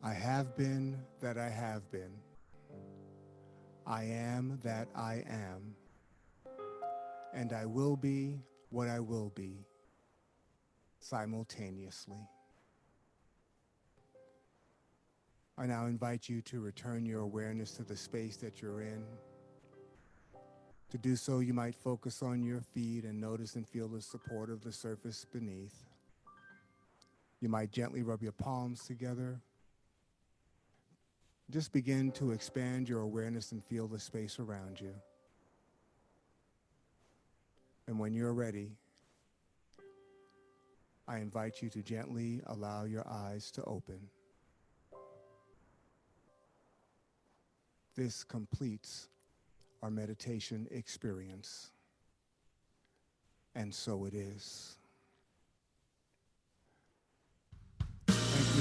I have been that I have been. I am that I am. And I will be what I will be simultaneously. I now invite you to return your awareness to the space that you're in. To do so, you might focus on your feet and notice and feel the support of the surface beneath. You might gently rub your palms together. Just begin to expand your awareness and feel the space around you. And when you're ready, I invite you to gently allow your eyes to open. This completes our meditation experience. And so it is. Thank you.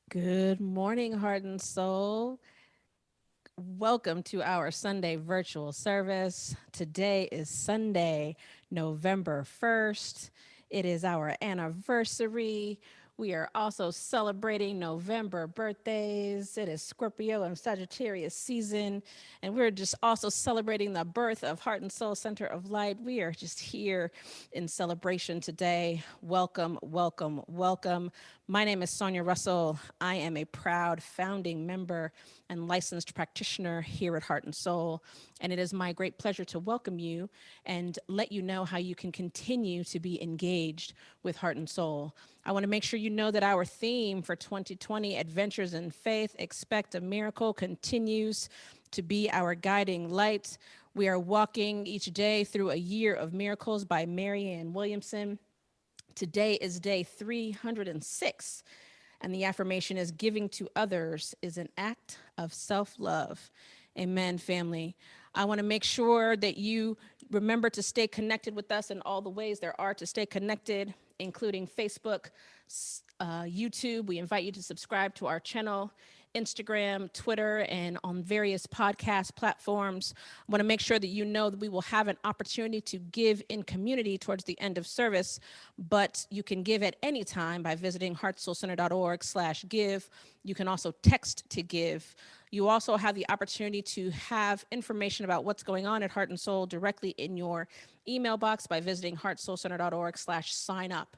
Good morning, heart and soul. Welcome to our Sunday virtual service. Today is Sunday, November 1st. It is our anniversary. We are also celebrating November birthdays. It is Scorpio and Sagittarius season. And we're just also celebrating the birth of Heart and Soul Center of Light. We are just here in celebration today. Welcome, welcome, welcome. My name is Sonia Russell. I am a proud founding member and licensed practitioner here at Heart and Soul. And it is my great pleasure to welcome you and let you know how you can continue to be engaged with Heart and Soul. I want to make sure you know that our theme for 2020, Adventures in Faith, Expect a Miracle, continues to be our guiding light. We are walking each day through a year of miracles by Marianne Williamson. Today is day 306, and the affirmation is giving to others is an act of self-love. Amen, family. I want to make sure that you remember to stay connected with us in all the ways there are to stay connected, including Facebook, YouTube. We invite you to subscribe to our channel, Instagram, Twitter, and on various podcast platforms. I want to make sure that you know that we will have an opportunity to give in community towards the end of service, but you can give at any time by visiting heartsoulcenter.org/give. You can also text to give. You also have the opportunity to have information about what's going on at Heart and Soul directly in your email box by visiting heartsoulcenter.org/sign up.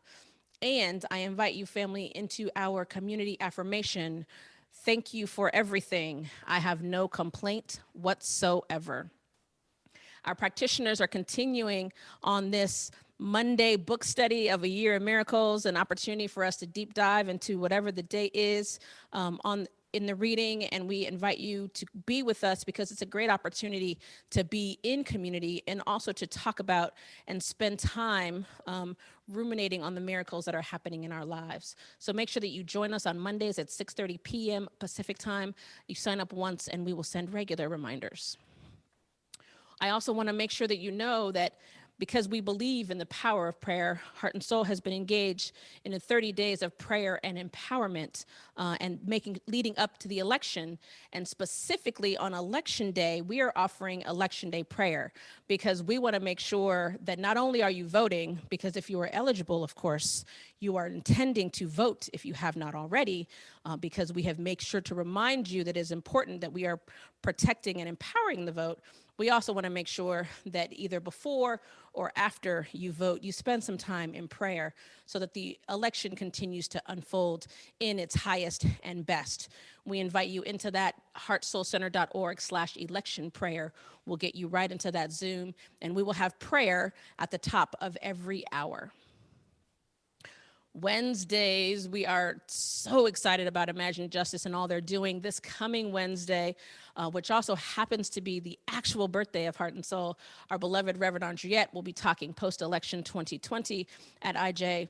And I invite you, family, into our community affirmation. Thank you for everything. I have no complaint whatsoever. Our practitioners are continuing on this Monday book study of A Year of Miracles, an opportunity for us to deep dive into whatever the day is in the reading, and we invite you to be with us because it's a great opportunity to be in community and also to talk about and spend time ruminating on the miracles that are happening in our lives. So make sure that you join us on Mondays at 6:30 p.m. Pacific time. You sign up once and we will send regular reminders. I also want to make sure that you know that because we believe in the power of prayer, Heart and Soul has been engaged in the 30 days of prayer and empowerment and leading up to the election. And specifically on election day, we are offering election day prayer because we want to make sure that not only are you voting, because if you are eligible, of course, you are intending to vote if you have not already, because we have made sure to remind you that it is important that we are protecting and empowering the vote. We also want to make sure that either before or after you vote, you spend some time in prayer so that the election continues to unfold in its highest and best. We invite you into that heartsoulcenter.org/election prayer. We'll get you right into that Zoom, and we will have prayer at the top of every hour. Wednesdays, we are so excited about Imagine Justice and all they're doing. This coming Wednesday, which also happens to be the actual birthday of Heart and Soul, our beloved Reverend Andriette will be talking post-election 2020 at IJ.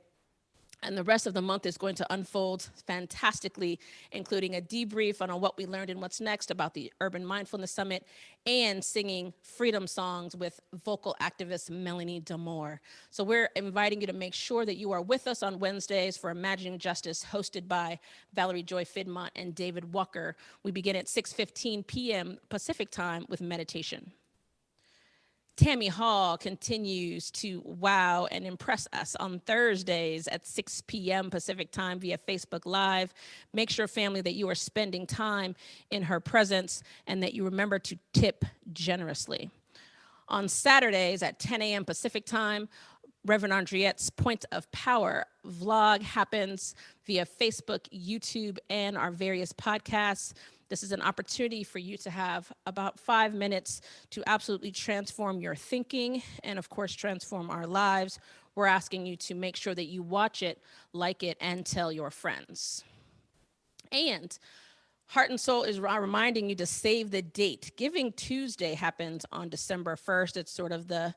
And the rest of the month is going to unfold fantastically, including a debrief on what we learned and what's next about the Urban Mindfulness Summit and singing freedom songs with vocal activist Melanie Damore. So we're inviting you to make sure that you are with us on Wednesdays for Imagining Justice, hosted by Valerie Joy Fidmont and David Walker. We begin at 6:15 p.m. Pacific time with meditation. Tammy Hall continues to wow and impress us on Thursdays at 6 p.m. Pacific time via Facebook Live. Make sure, family, that you are spending time in her presence and that you remember to tip generously. On Saturdays at 10 a.m. Pacific time, Reverend Andriette's Point of Power vlog happens via Facebook, YouTube, and our various podcasts. This is an opportunity for you to have about 5 minutes to absolutely transform your thinking and, of course, transform our lives. We're asking you to make sure that you watch it, like it, and tell your friends. And Heart and Soul is reminding you to save the date. Giving Tuesday happens on December 1st. It's sort of the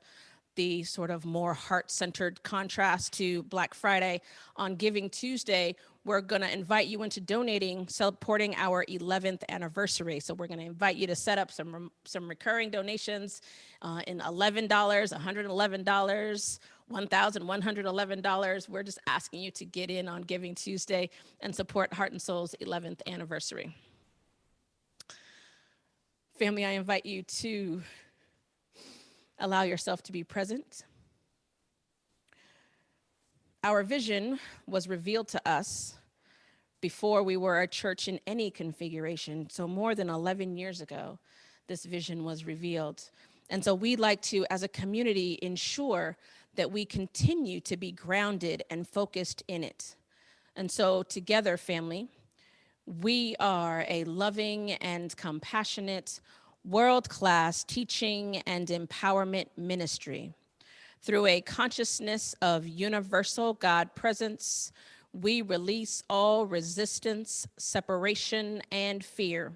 sort of more heart-centered contrast to Black Friday. On Giving Tuesday, we're going to invite you into donating, supporting our 11th anniversary. So we're going to invite you to set up some recurring donations in $11, $111, $1,111. We're just asking you to get in on Giving Tuesday and support Heart and Soul's 11th anniversary. Family, I invite you to allow yourself to be present. Our vision was revealed to us before we were a church in any configuration. So more than 11 years ago, this vision was revealed. And so we'd like to, as a community, ensure that we continue to be grounded and focused in it. And so together, family, we are a loving and compassionate, world-class teaching and empowerment ministry. Through a consciousness of universal God presence, we release all resistance, separation, and fear.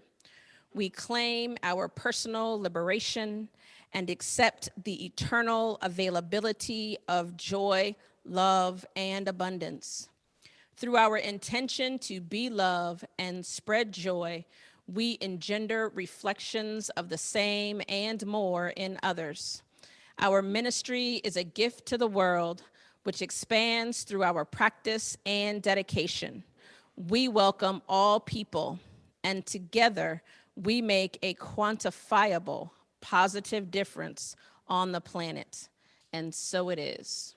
We claim our personal liberation and accept the eternal availability of joy, love, and abundance. Through our intention to be love and spread joy, we engender reflections of the same and more in others. Our ministry is a gift to the world, which expands through our practice and dedication. We welcome all people, and together we make a quantifiable, positive difference on the planet. And so it is.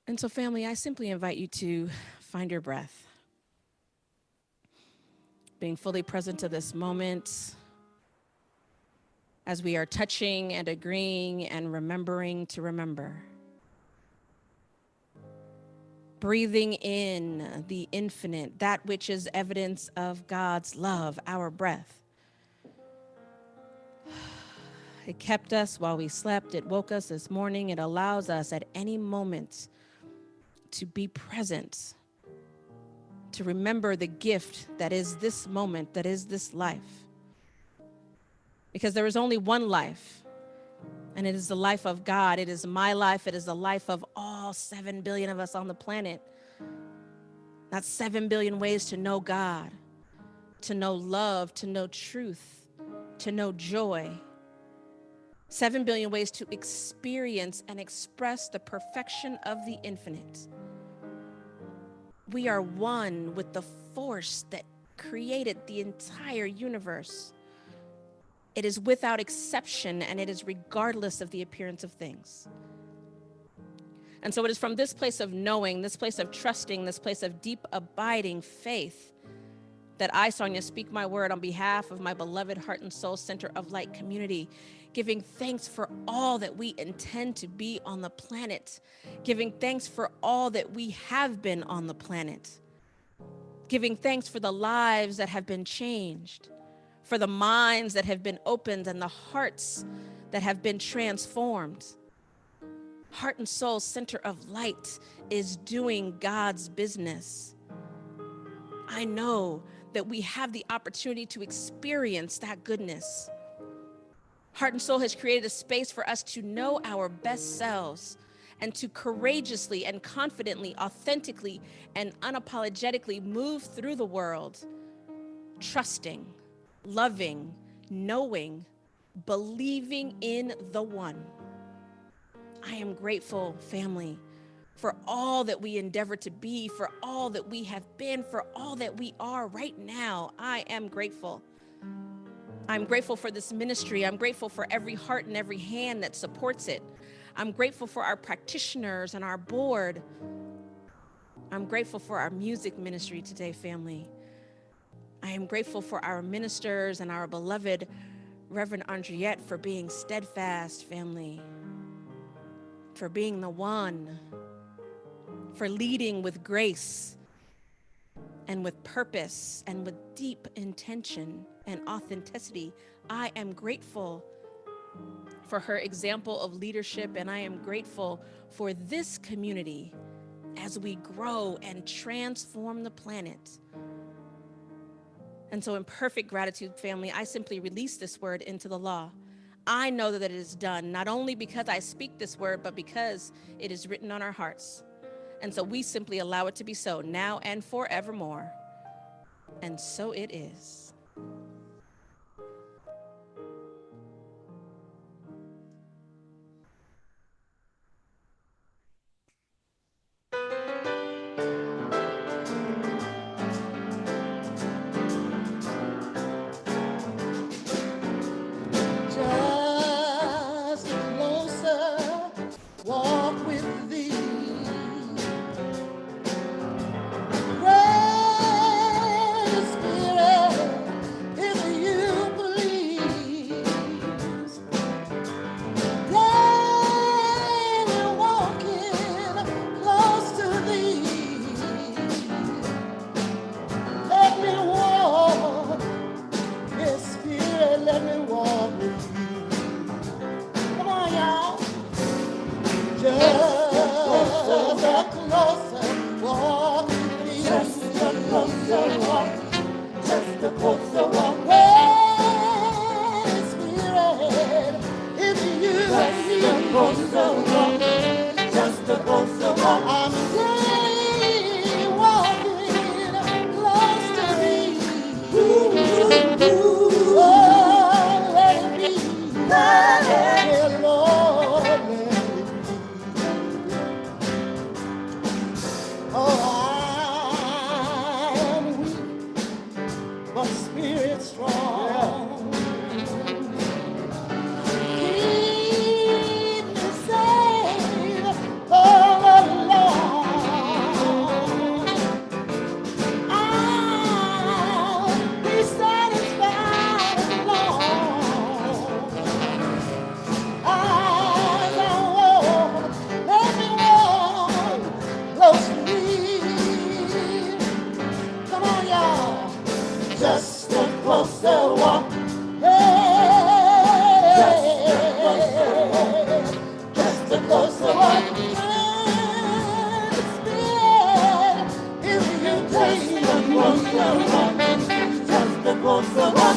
And so, family, I simply invite you to find your breath. Being fully present to this moment as we are touching and agreeing and remembering to remember. Breathing in the infinite, that which is evidence of God's love, our breath. It kept us while we slept. It woke us this morning. It allows us at any moment to be present, to remember the gift that is this moment, that is this life. Because there is only one life, and it is the life of God. It is my life. It is the life of all 7 billion of us on the planet. That's 7 billion ways to know God, to know love, to know truth, to know joy. 7 billion ways to experience and express the perfection of the infinite. We are one with the force that created the entire universe. It is without exception, and it is regardless of the appearance of things. And so it is from this place of knowing, this place of trusting, this place of deep abiding faith that I, Sonia, speak my word on behalf of my beloved Heart and Soul Center of Light community, giving thanks for all that we intend to be on the planet, giving thanks for all that we have been on the planet, giving thanks for the lives that have been changed, for the minds that have been opened and the hearts that have been transformed. Heart and Soul Center of Light is doing God's business. I know that we have the opportunity to experience that goodness. Heart and Soul has created a space for us to know our best selves and to courageously and confidently, authentically, and unapologetically move through the world, trusting, loving, knowing, believing in the one. I am grateful, family, for all that we endeavor to be, for all that we have been, for all that we are right now. I am grateful. I'm grateful for this ministry. I'm grateful for every heart and every hand that supports it. I'm grateful for our practitioners and our board. I'm grateful for our music ministry today, family. I am grateful for our ministers and our beloved Reverend Andriette for being steadfast, family, for being the one, for leading with grace and with purpose and with deep intention and authenticity. I am grateful for her example of leadership, and I am grateful for this community as we grow and transform the planet. And so in perfect gratitude, family, I simply release this word into the law. I know that it is done, not only because I speak this word, but because it is written on our hearts. And so we simply allow it to be so now and forevermore. And so it is. Just closer, walk with thee. Pray, Spirit, if you please. Daily walking close to thee. Let me walk, yes, Spirit, let me walk with you. Come on, y'all. Just a closer walk with thee. Just a closer walk. Just a closer walk. Hey, Spirit, if you just a closer walk. Just a closer walk. I'm daily walking close to thee. Oh, let it be. Yeah, Lord, let it be. Oh, I am weak, but spirit strong. Keep me safe all along. I'll be satisfied alone. As I walk, let me walk close to thee. Come on, y'all. Just a closer walk. Hey, just a closer walk. Spirit, if you take me closer walk, just a closer walk.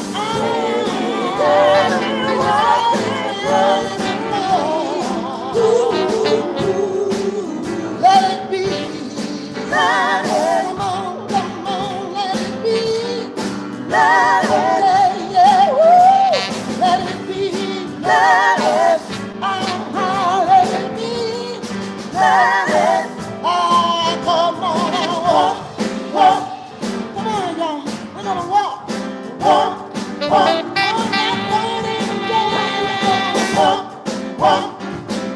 Let it be. Come on, let it be. Let it be. Let it be. Come on and walk. Come on, y'all. We're gonna walk. Walk. On that burning day. Walk.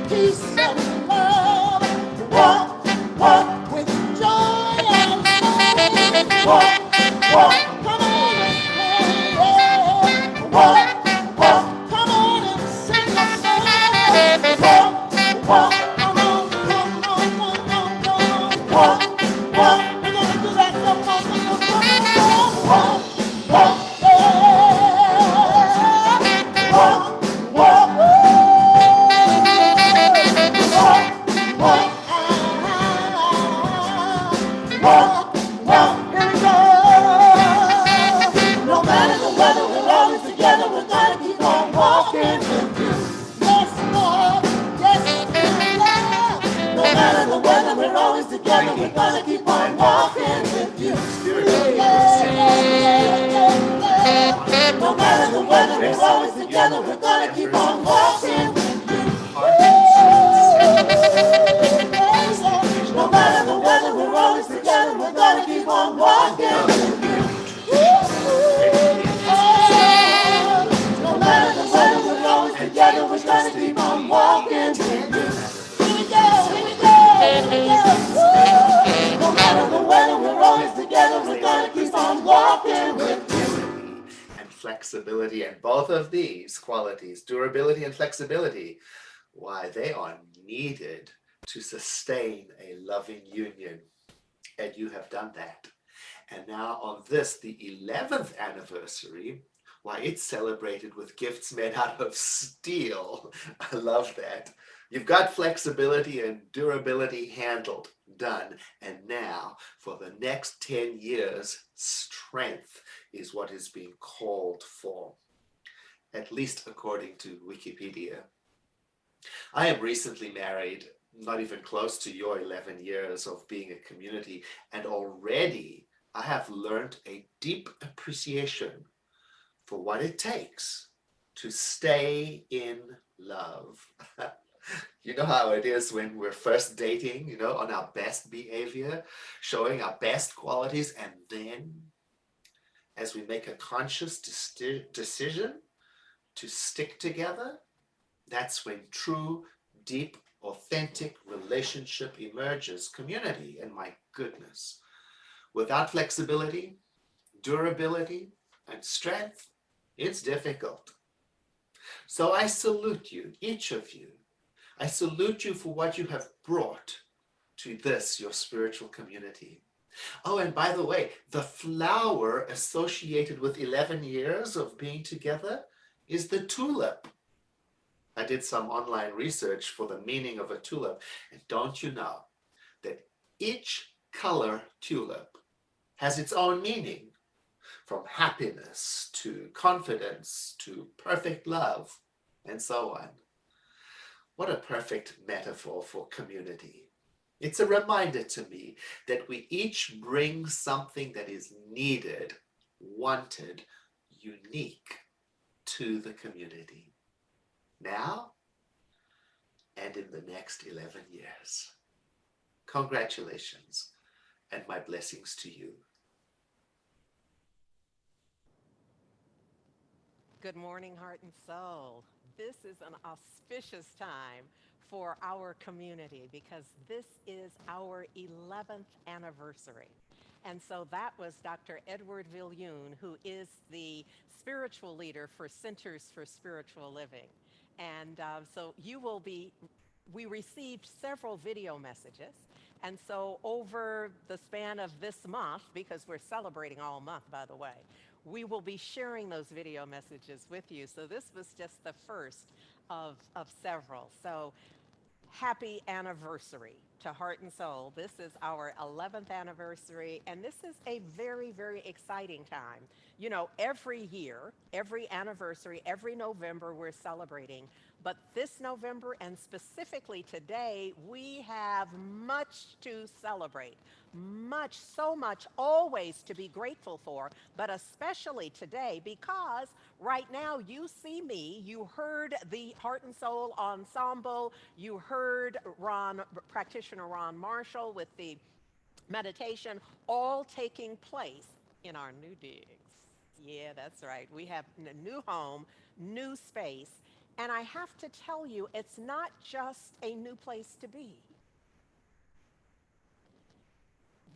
Peace and love. Walk. With joy and soul. Walk. Come on and play. Walk. Come on and sing a song. Walk. Come on. Walk. We're gonna do that some more. Walk. Walk. we're always together. We're gonna keep on walking with you. No matter the weather, we're always together. We're gonna keep on walking with you. No matter the weather, we're always together. We're gonna keep on walking with you. No matter the weather, we're always together. We're gonna keep on walking with you. Here we go, here we go, here we go. No matter the weather, we're always together. We're gonna keep on walking with you. And flexibility, and both of these qualities, durability and flexibility, why they are needed to sustain a loving union. And you have done that. And now on this, the 11th anniversary, why it's celebrated with gifts made out of steel. I love that. You've got flexibility and durability handled, done. And now for the next 10 years, strength is what is being called for, at least according to Wikipedia. I am recently married, not even close to your 11 years of being a community, and already I have learned a deep appreciation for what it takes to stay in love. You know how it is when we're first dating, you know, on our best behavior, showing our best qualities, and then as we make a conscious decision to stick together, that's when true, deep, authentic relationship emerges, community, and my goodness. Without flexibility, durability, and strength, it's difficult. So I salute you, each of you. I salute you for what you have brought to this, your spiritual community. Oh, and by the way, the flower associated with 11 years of being together is the tulip. I did some online research for the meaning of a tulip, and don't you know that each color tulip has its own meaning, from happiness to confidence to perfect love, and so on. What a perfect metaphor for community. It's a reminder to me that we each bring something that is needed, wanted, unique to the community, now and in the next 11 years. Congratulations, and my blessings to you. Good morning, Heart and Soul. This is an auspicious time for our community because this is our 11th anniversary. And so that was Dr. Edward Viljoen, who is the spiritual leader for Centers for Spiritual Living. And so we received several video messages. And so over the span of this month, because we're celebrating all month, by the way, we will be sharing those video messages with you. So this was just the first of several. So happy anniversary to Heart and Soul. This is our 11th anniversary, and this is a very, very exciting time. You know, every year, every anniversary, every November, we're celebrating. But this November, and specifically today, we have much to celebrate. Much, so much, always to be grateful for, but especially today, because right now you see me, you heard the Heart and Soul Ensemble, you heard practitioner Ron Marshall with the meditation, all taking place in our new digs. Yeah, that's right. We have a new home, new space, and I have to tell you, it's not just a new place to be.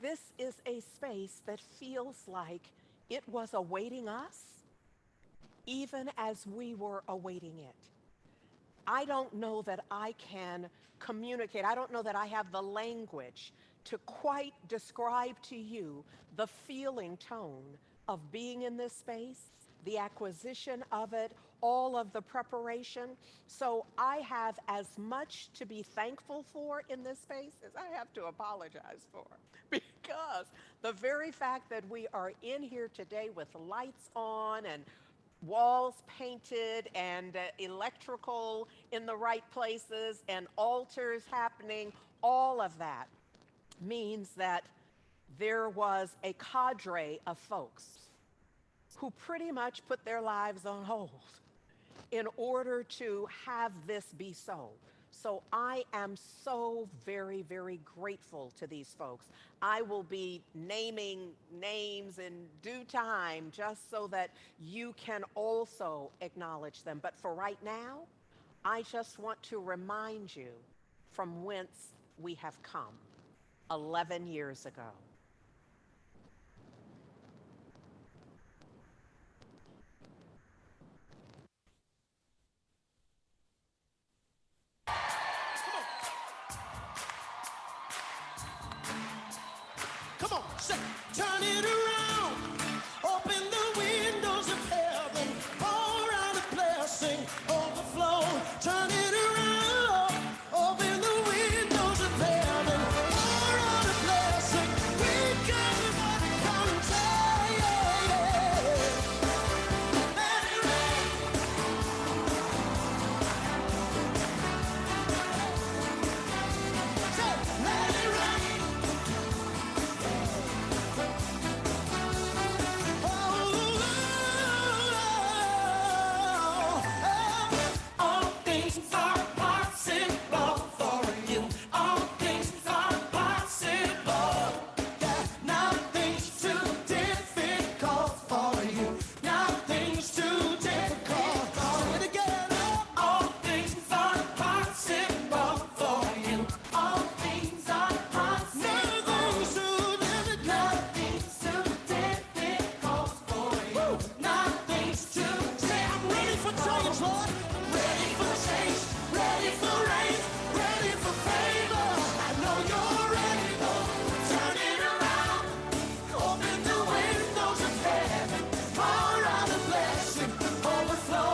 This is a space that feels like it was awaiting us, even as we were awaiting it. I don't know that I can communicate. I don't know that I have the language to quite describe to you the feeling tone of being in this space, the acquisition of it, all of the preparation. So I have as much to be thankful for in this space as I have to apologize for. Because the very fact that we are in here today with lights on and walls painted and electrical in the right places and altars happening, all of that means that there was a cadre of folks who pretty much put their lives on hold in order to have this be so. So I am so very, very grateful to these folks. I will be naming names in due time just so that you can also acknowledge them. But for right now, I just want to remind you from whence we have come 11 years ago. Come on, say, turn it around. Open the windows of heaven. Pour out a blessing, overflow. Turn it around. Open the windows of heaven. Pour out a blessing. We can come and say, let it rain. Say, let it rain. All things are possible for you. All things are possible. Yeah, nothing's too difficult for you. Nothing's too difficult. Say it again. All things are possible for you. All things are possible. Nothing's too difficult. Nothing's too difficult for you. Nothing's too. Say, I'm ready for change, Lord. Ready for change. Ready for rain. Ready for favor. I know you're ready, Lord. Turn it around. Open the windows of heaven. Pour out a blessing. Overflow.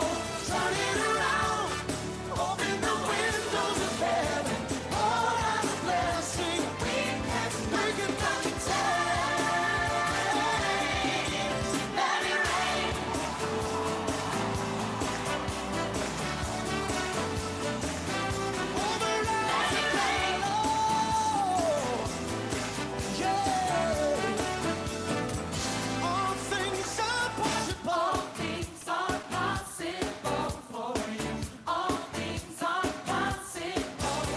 Turn it around. Open the windows of heaven. Pour out a blessing. We can come and take. Let it rain. Over us. Let it rain. Oh, yeah. All things are possible. All things are possible for you. All things are possible.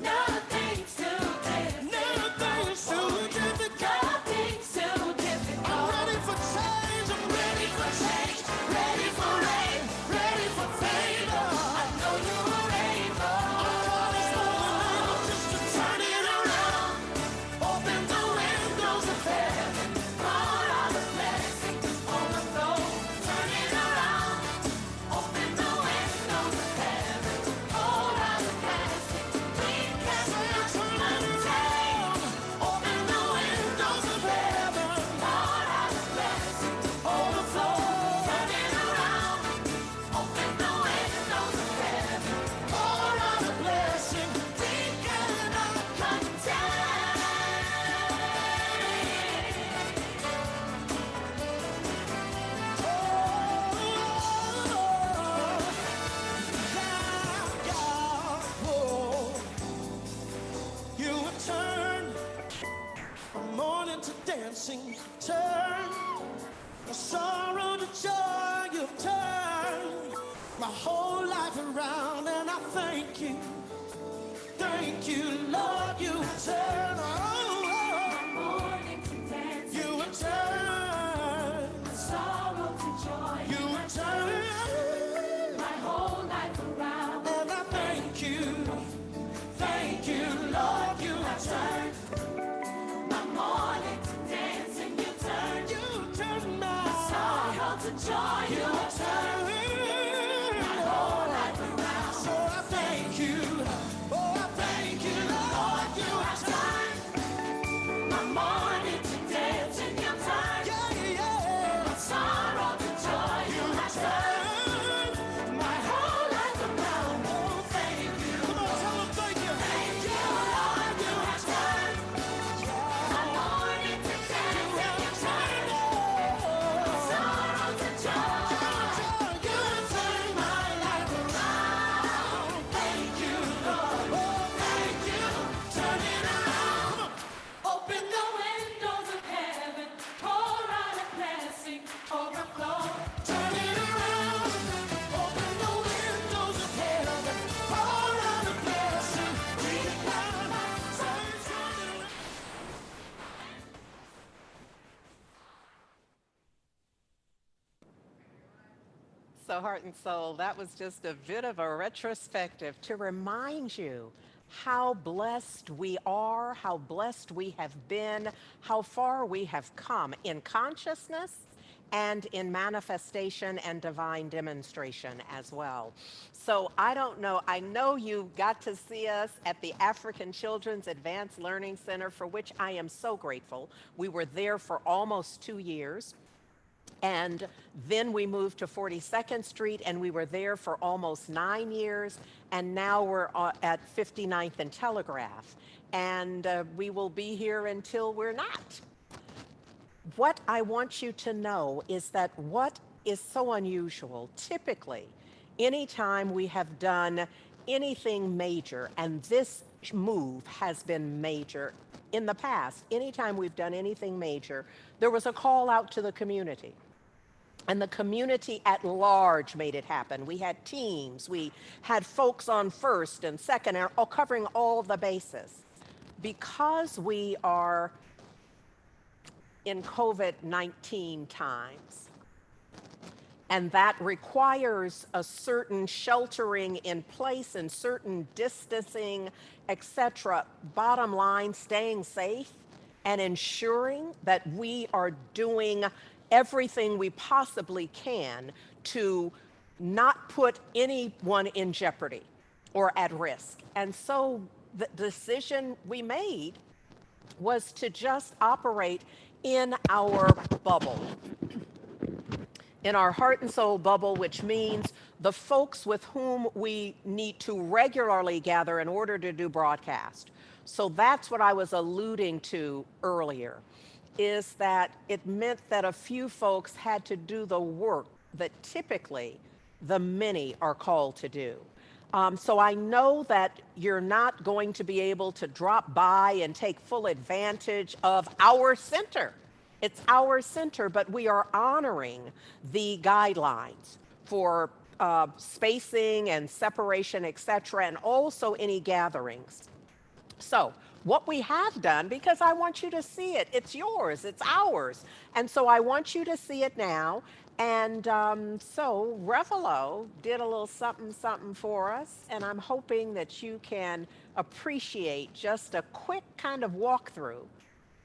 Nothing's too difficult. Nothing's too difficult. Nothing's too difficult. I'm ready for change. I'm ready for change. Ready for rain. Ready for favor. I know you're able. God is able just to turn it around. Open the windows of heaven. Pour out a blessing. Overflow. Turn it around. Open the windows of heaven. Pour out a blessing. We can turn it around. Open the windows of heaven. Pour out a blessing. Overflow. Turn it around. Open the windows of heaven. Pour out a blessing. We cannot contain. You have turned from mourning to dancing. Turn from sorrow to joy. You've turned my whole life around, and I thank you. Thank you, Lord. You have turned. You have turned sorrow to joy. You have turned my whole life around, and I thank you. Thank you, Lord. You have turned my mourning to dancing. You turned my sorrow to joy. You have turned my whole life around. So I thank you. Oh, I thank you, Lord. You have turned my mourning to dancing. You turned my sorrow to joy. You have turned my whole life around. Oh, thank you. so, Heart and Soul, that was just a bit of a retrospective to remind you how blessed we are, how blessed we have been, how far we have come in consciousness and in manifestation and divine demonstration as well. So I don't know, I know you got to see us at the African Children's Advanced Learning Center, for which I am so grateful. We were there for almost 2 years. And then we moved to 42nd Street, and we were there for almost 9 years. And now we're at 59th and Telegraph. And we will be here until we're not. What I want you to know is that what is so unusual, typically, anytime we have done anything major, and this move has been major in the past, anytime we've done anything major, there was a call out to the community. And the community at large made it happen. We had teams, we had folks on first and second, covering all the bases. Because we are in COVID-19 times, and that requires a certain sheltering in place and certain distancing, etc. Bottom line, staying safe and ensuring that we are doing everything we possibly can to not put anyone in jeopardy or at risk. And so the decision we made was to just operate in our bubble, in our heart and soul bubble, which means the folks with whom we need to regularly gather in order to do broadcast. So that's what I was alluding to earlier, is that it meant that a few folks had to do the work that typically the many are called to do. So I know that you're not going to be able to drop by and take full advantage of our center. It's our center, but we are honoring the guidelines for spacing and separation, etc., and also any gatherings. So what we have done, because I want you to see it, it's yours, it's ours. And so I want you to see it now. And so Revelo did a little something, something for us. And I'm hoping that you can appreciate just a quick kind of walkthrough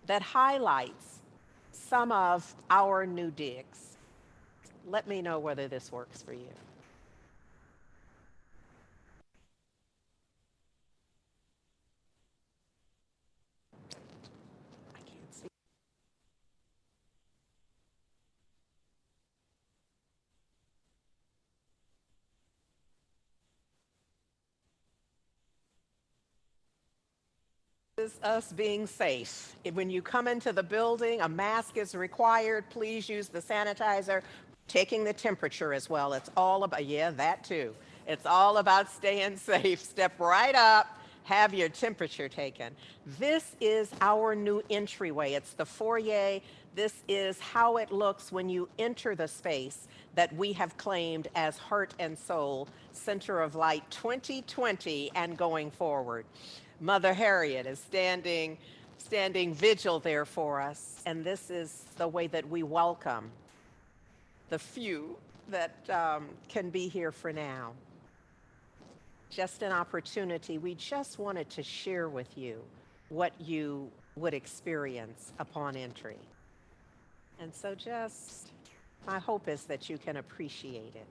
that highlights some of our new digs. Let me know whether this works for you. I can't see. Is us being safe. When you come into the building, a mask is required. Please use the sanitizer. Taking the temperature as well. It's all about, yeah, that too. It's all about staying safe. Step right up, have your temperature taken. This is our new entryway. It's the foyer. This is how it looks when you enter the space that we have claimed as Heart and Soul Center of Light 2020 and going forward. Mother Harriet is standing vigil there for us, and this is the way that we welcome the few that can be here for now. Just an opportunity. We just wanted to share with you what you would experience upon entry. And so just, my hope is that you can appreciate it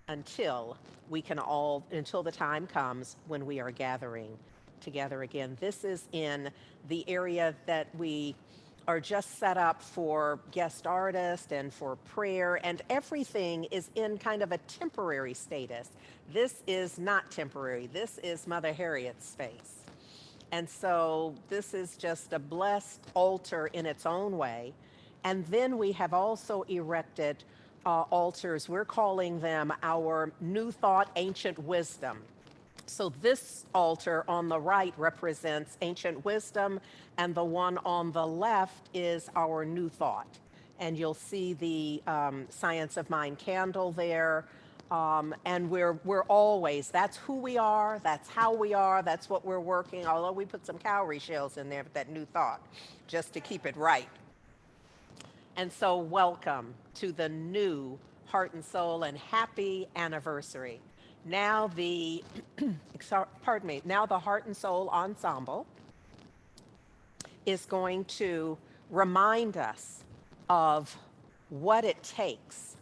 until the time comes when we are gathering together again. This is in the area that we are just set up for guest artists and for prayer, and everything is in kind of a temporary status. This is not temporary. This is Mother Harriet's space. And so this is just a blessed altar in its own way. And then we have also erected altars. We're calling them our New Thought, Ancient Wisdom. So this altar on the right represents ancient wisdom, and the one on the left is our new thought. And you'll see the Science of Mind candle there. And we're always, that's who we are, that's how we are, that's what we're working, although we put some cowrie shells in there with that new thought, just to keep it right. And so welcome to the new heart and soul, and happy anniversary. Now the, pardon me, now the Heart and Soul Ensemble is going to remind us of what it takes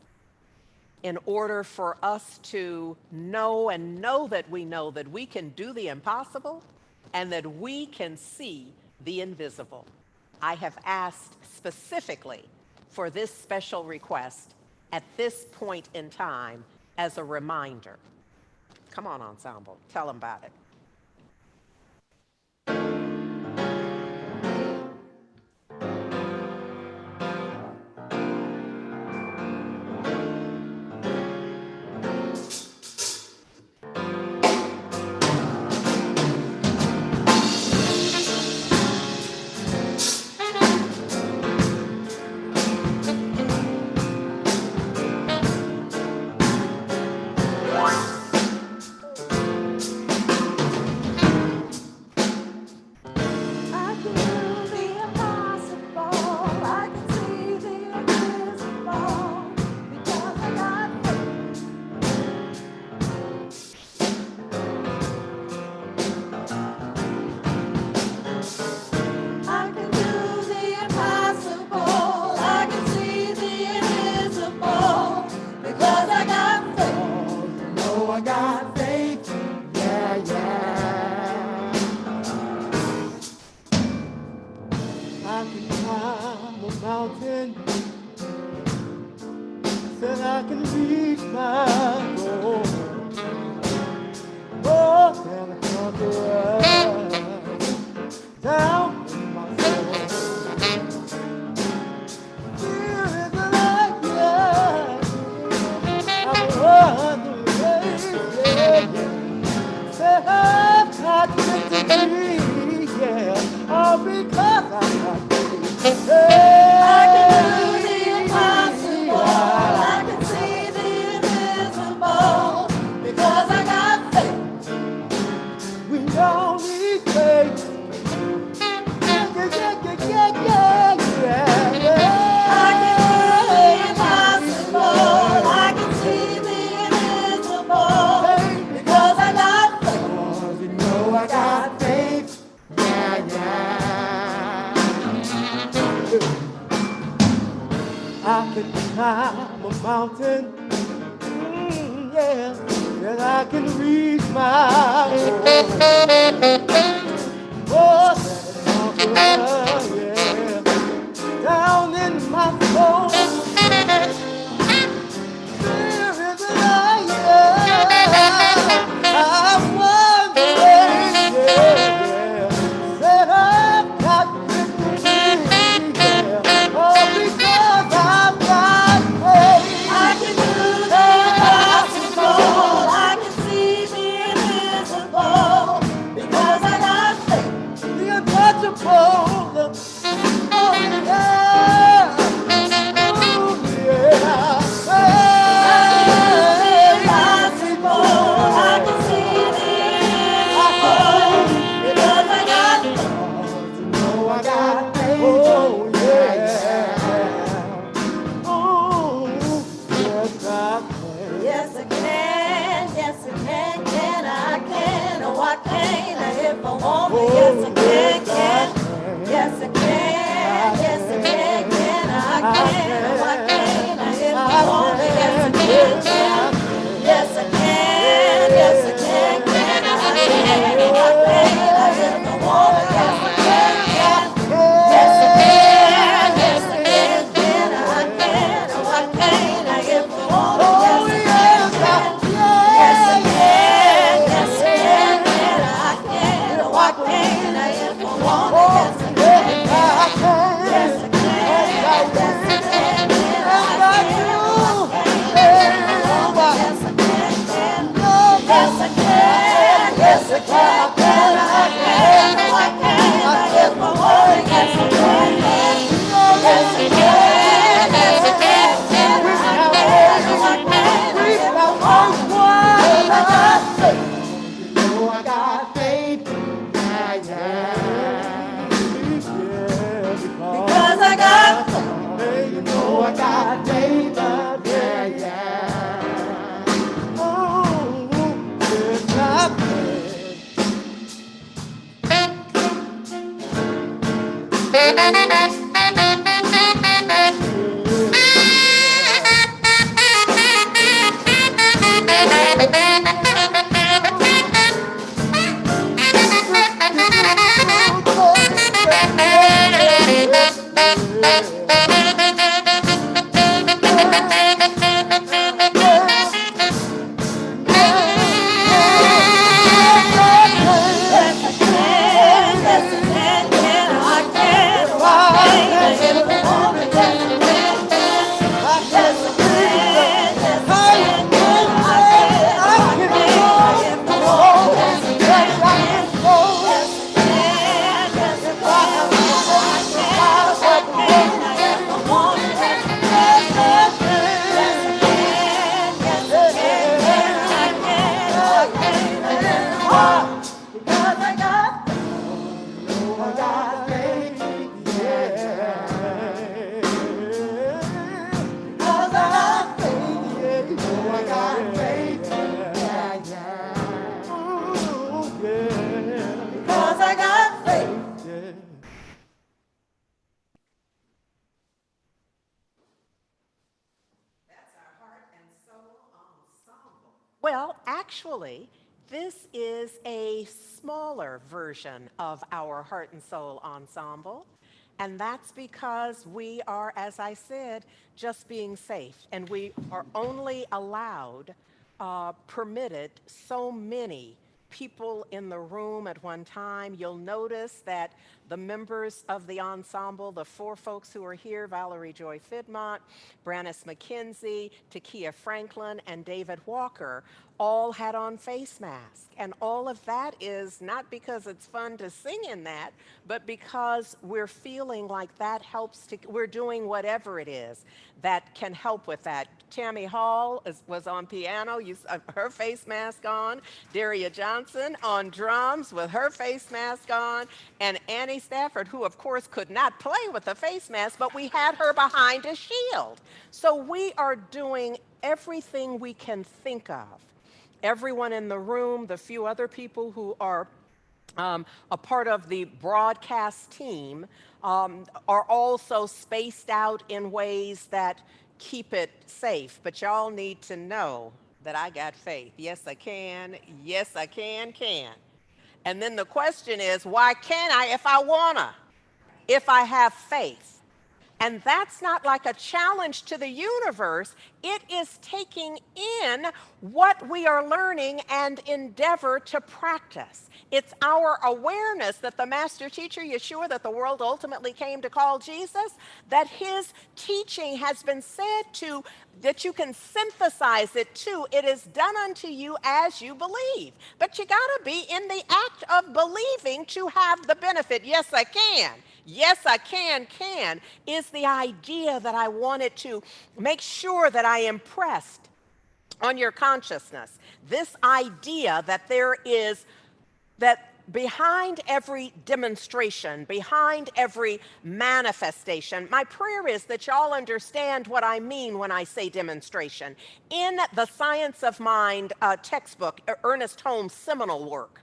in order for us to know and know that we can do the impossible and that we can see the invisible. I have asked specifically for this special request at this point in time as a reminder. Come on, ensemble, tell them about it. I can see the invisible. Well, actually, this is a smaller version of our Heart and Soul Ensemble. And that's because we are, as I said, just being safe. And we are only allowed, permitted so many people in the room at one time. You'll notice that the members of the ensemble, the four folks who are here, Valerie Joy Fidmont, Brannis McKenzie, Takia Franklin, and David Walker, all had on face masks. And all of that is not because it's fun to sing in that, but because we're feeling like that helps to, we're doing whatever it is that can help with that. Tammy Hall was on piano, her face mask on. Daria Johnson on drums with her face mask on. And Annie Stafford, who of course could not play with a face mask, but we had her behind a shield. So we are doing everything we can think of. Everyone in the room, the few other people who are a part of the broadcast team are also spaced out in ways that keep it safe. But y'all need to know that I got faith. Yes, I can. Yes, I can. And then the question is, why can't I if I wanna? If I have faith. And that's not like a challenge to the universe. It is taking in what we are learning and endeavor to practice. It's our awareness that the master teacher, Yeshua, that the world ultimately came to call Jesus, that his teaching has been said to, that you can synthesize it to, it is done unto you as you believe. But you gotta be in the act of believing to have the benefit. Yes, I can. Yes, I can, is the idea that I wanted to make sure that I impressed on your consciousness. This idea that there is, that behind every demonstration, behind every manifestation, my prayer is that y'all understand what I mean when I say demonstration. In the Science of Mind textbook, Ernest Holmes' seminal work,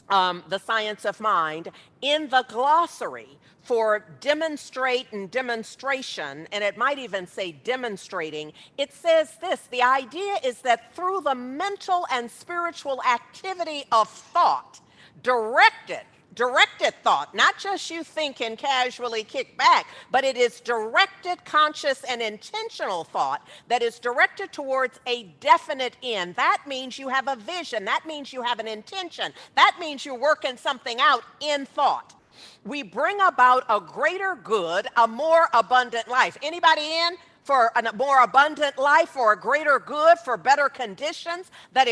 The Science of Mind, in the glossary for demonstrate and demonstration, and it might even say demonstrating, it says this: the idea is that through the mental and spiritual activity of thought, directed thought, not just you think and casually kick back, but it is directed, conscious, and intentional thought that is directed towards a definite end. That means you have a vision. That means you have an intention. That means you're working something out in thought. We bring about a greater good, a more abundant life. Anybody in for a more abundant life, for a greater good, for better conditions than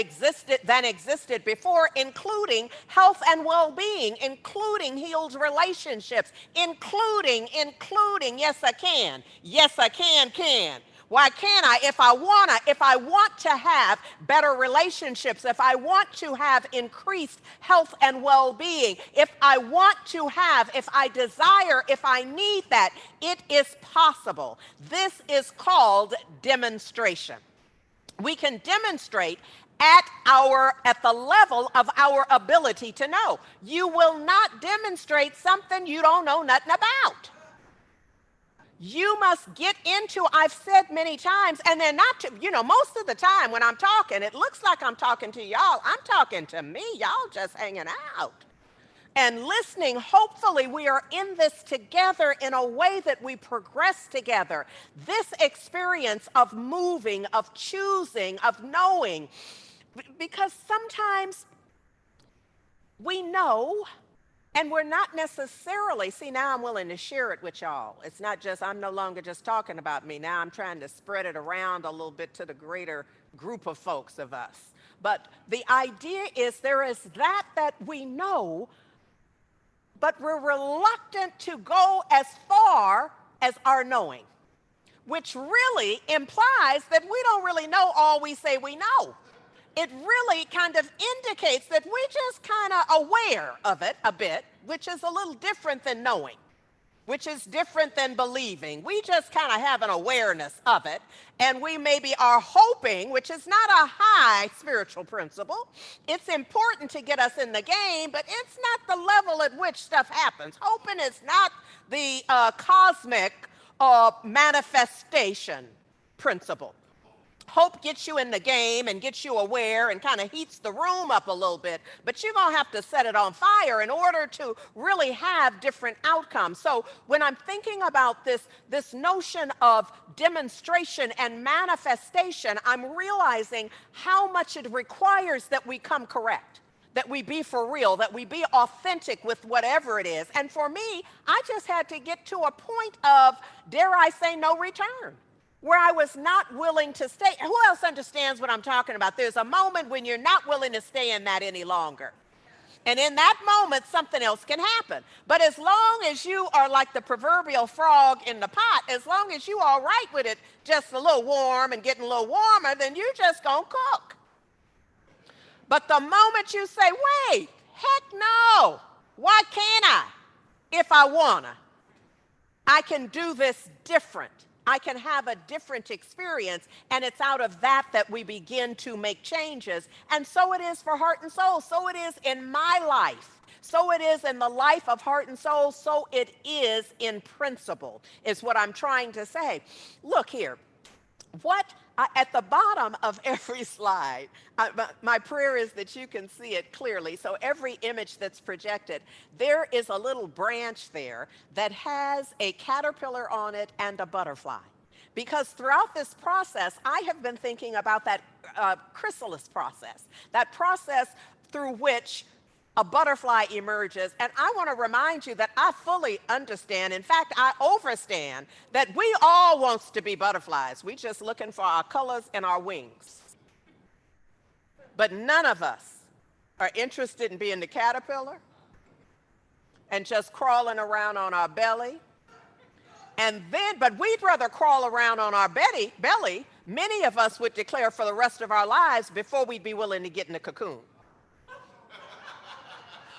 existed before, including health and well-being, including healed relationships, including, yes, I can. Yes, I can. Why can't I? If I want to have better relationships, if I want to have increased health and well-being, if I desire, if I need that, it is possible. This is called demonstration. We can demonstrate at the level of our ability to know. You will not demonstrate something you don't know nothing about. You must get into, I've said many times, and then not to, most of the time when I'm talking, it looks like I'm talking to y'all. I'm talking to me. Y'all just hanging out and listening. Hopefully we are in this together in a way that we progress together. This experience of moving, of choosing, of knowing, because sometimes we know and we're not necessarily, see, now I'm willing to share it with y'all. It's not just, I'm no longer just talking about me. Now I'm trying to spread it around a little bit to the greater group of folks of us. But the idea is there is that we know, but we're reluctant to go as far as our knowing, which really implies that we don't really know all we say we know. It really kind of indicates that we're just kind of aware of it a bit, which is a little different than knowing, which is different than believing. We just kind of have an awareness of it, and we maybe are hoping, which is not a high spiritual principle. It's important to get us in the game, but it's not the level at which stuff happens. Hoping is not the cosmic manifestation principle. Hope gets you in the game and gets you aware and kind of heats the room up a little bit, but you're going to have to set it on fire in order to really have different outcomes. So when I'm thinking about this notion of demonstration and manifestation, I'm realizing how much it requires that we come correct, that we be for real, that we be authentic with whatever it is. And for me, I just had to get to a point of, dare I say, no return, where I was not willing to stay. Who else understands what I'm talking about? There's a moment when you're not willing to stay in that any longer. And in that moment, something else can happen. But as long as you are like the proverbial frog in the pot, as long as you're all right with it just a little warm and getting a little warmer, then you're just going to cook. But the moment you say, wait, heck no, why can't I? If I want to, I can do this different. I can have a different experience, and it's out of that we begin to make changes. And so it is for Heart and Soul. So it is in my life. So it is in the life of Heart and Soul. So it is in principle, is what I'm trying to say. Look here. At the bottom of every slide, my prayer is that you can see it clearly. So every image that's projected, there is a little branch there that has a caterpillar on it and a butterfly. Because throughout this process, I have been thinking about that chrysalis process, that process through which a butterfly emerges. And I want to remind you that I fully understand, in fact, I overstand, that we all wants to be butterflies. We just looking for our colors and our wings. But none of us are interested in being the caterpillar and just crawling around on our belly. But we'd rather crawl around on our belly. Many of us would declare for the rest of our lives before we'd be willing to get in the cocoon.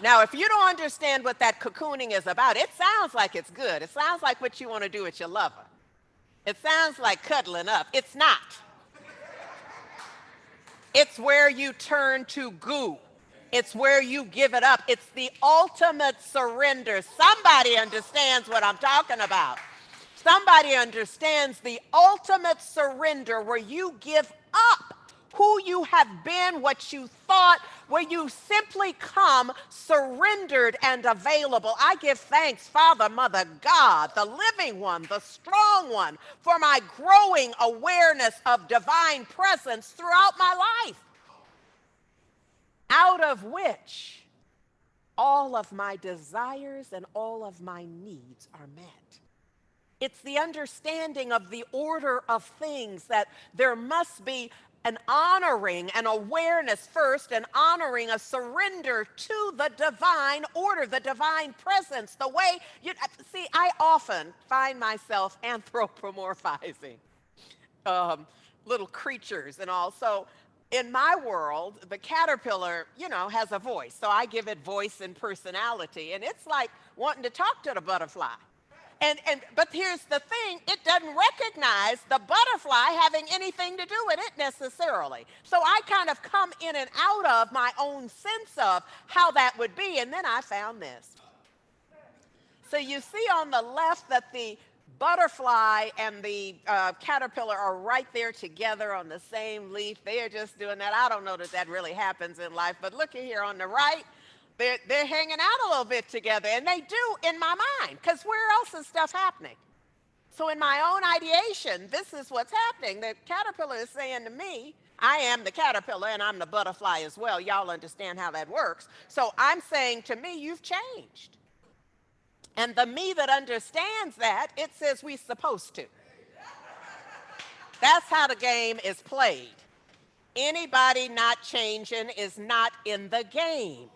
Now, if you don't understand what that cocooning is about, it sounds like it's good. It sounds like what you want to do with your lover. It sounds like cuddling up. It's not. It's where you turn to goo. It's where you give it up. It's the ultimate surrender. Somebody understands what I'm talking about. Somebody understands the ultimate surrender where you give up who you have been, what you thought, where you simply come surrendered and available. I give thanks, Father, Mother, God, the living one, the strong one, for my growing awareness of divine presence throughout my life, out of which all of my desires and all of my needs are met. It's the understanding of the order of things, that there must be an honoring, an awareness first, and honoring a surrender to the divine order, the divine presence, the way you see. I often find myself anthropomorphizing little creatures and all. So in my world, the caterpillar, has a voice. So I give it voice and personality, and it's like wanting to talk to the butterfly. But here's the thing, it doesn't recognize the butterfly having anything to do with it necessarily. So I kind of come in and out of my own sense of how that would be, and then I found this. So you see on the left that the butterfly and the caterpillar are right there together on the same leaf. They are just doing that. I don't know that that really happens in life, but look at here on the right, they're hanging out a little bit together, and they do in my mind, because where else is stuff happening? So in my own ideation, this is what's happening. The caterpillar is saying to me, I am the caterpillar and I'm the butterfly as well. Y'all understand how that works. So I'm saying to me, you've changed. And the me that understands that, it says we're supposed to. That's how the game is played. Anybody not changing is not in the game.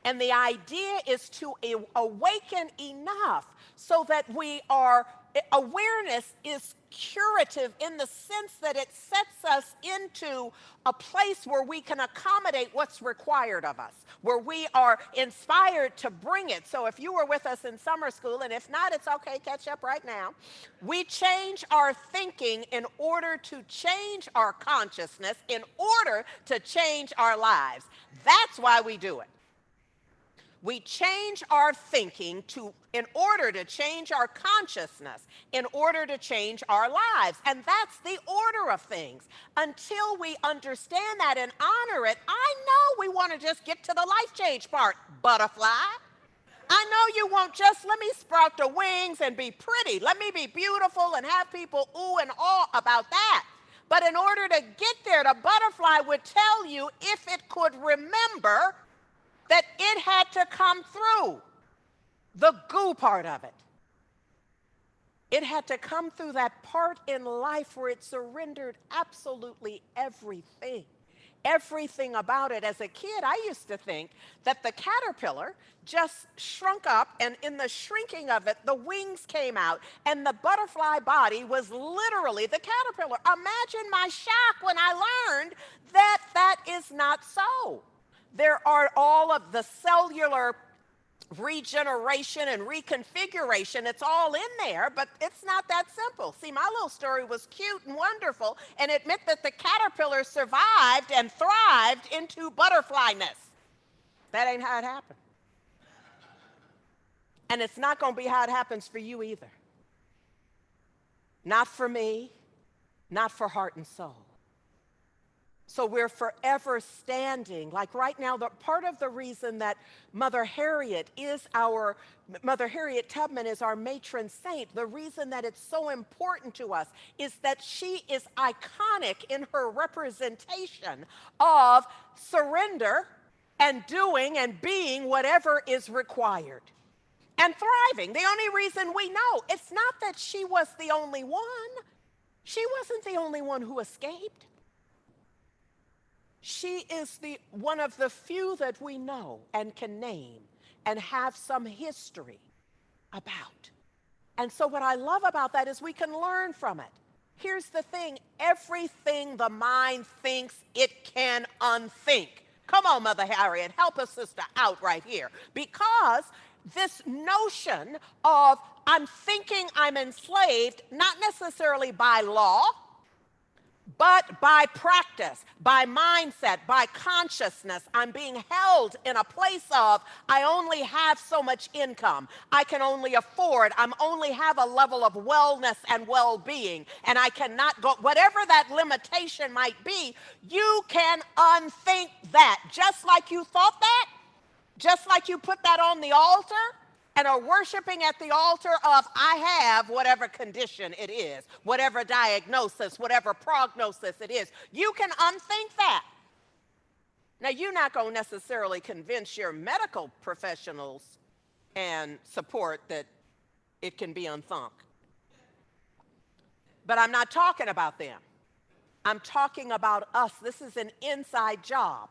And the idea is to awaken enough so that awareness is curative in the sense that it sets us into a place where we can accommodate what's required of us, where we are inspired to bring it. So if you were with us in summer school, and if not, it's okay, catch up right now. We change our thinking in order to change our consciousness, in order to change our lives. That's why we do it. We change our thinking in order to change our consciousness, in order to change our lives. And that's the order of things. Until we understand that and honor it, I know we want to just get to the life change part, butterfly. I know you won't just let me sprout the wings and be pretty. Let me be beautiful and have people ooh and awe about that. But in order to get there, the butterfly would tell you, if it could remember, that it had to come through the goo part of it. It had to come through that part in life where it surrendered absolutely everything. Everything about it. As a kid, I used to think that the caterpillar just shrunk up, and in the shrinking of it, the wings came out, and the butterfly body was literally the caterpillar. Imagine my shock when I learned that that is not so. There are all of the cellular regeneration and reconfiguration. It's all in there, but it's not that simple. See, my little story was cute and wonderful, and it meant that the caterpillar survived and thrived into butterflyness. That ain't how it happened. And it's not going to be how it happens for you either. Not for me, not for heart and soul. So we're forever standing. Like right now, part of the reason that Mother Harriet Tubman is our matron saint, the reason that it's so important to us is that she is iconic in her representation of surrender and doing and being whatever is required and thriving. The only reason we know, it's not that she was the only one. She wasn't the only one who escaped. She is one of the few that we know and can name and have some history about. And so what I love about that is we can learn from it. Here's the thing, everything the mind thinks, it can unthink. Come on, Mother Harriet, help a sister out right here. Because this notion of I'm thinking I'm enslaved, not necessarily by law, but by practice, by mindset, by consciousness. I'm being held in a place of I only have so much income. I can only afford. I only have a level of wellness and well-being. And I cannot go, whatever that limitation might be, you can unthink that. Just like you thought that, just like you put that on the altar, and are worshiping at the altar of I have whatever condition it is, whatever diagnosis, whatever prognosis it is. You can unthink that. Now, you're not going to necessarily convince your medical professionals and support that it can be unthunk. But I'm not talking about them. I'm talking about us. This is an inside job.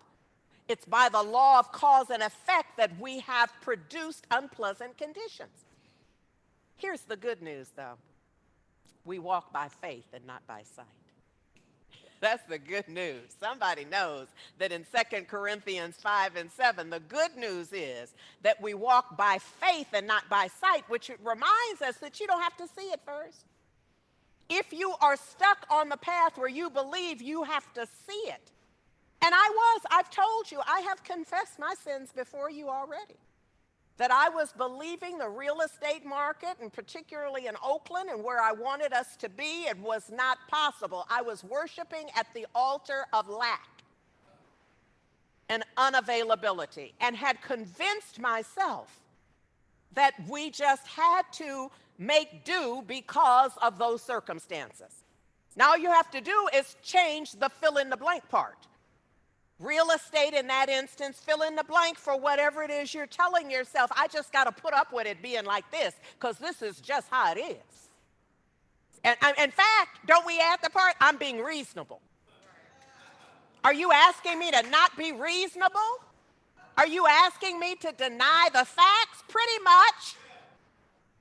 It's by the law of cause and effect that we have produced unpleasant conditions. Here's the good news, though. We walk by faith and not by sight. That's the good news. Somebody knows that in 2 Corinthians 5 and 7, the good news is that we walk by faith and not by sight, which reminds us that you don't have to see it first. If you are stuck on the path where you believe, you have to see it. And I've told you, I have confessed my sins before you already. That I was believing the real estate market, and particularly in Oakland and where I wanted us to be, it was not possible. I was worshiping at the altar of lack and unavailability, and had convinced myself that we just had to make do because of those circumstances. Now all you have to do is change the fill in the blank part. Real estate in that instance, fill in the blank for whatever it is you're telling yourself. I just got to put up with it being like this because this is just how it is. And in fact, don't we add the part, I'm being reasonable. Are you asking me to not be reasonable? Are you asking me to deny the facts? Pretty much.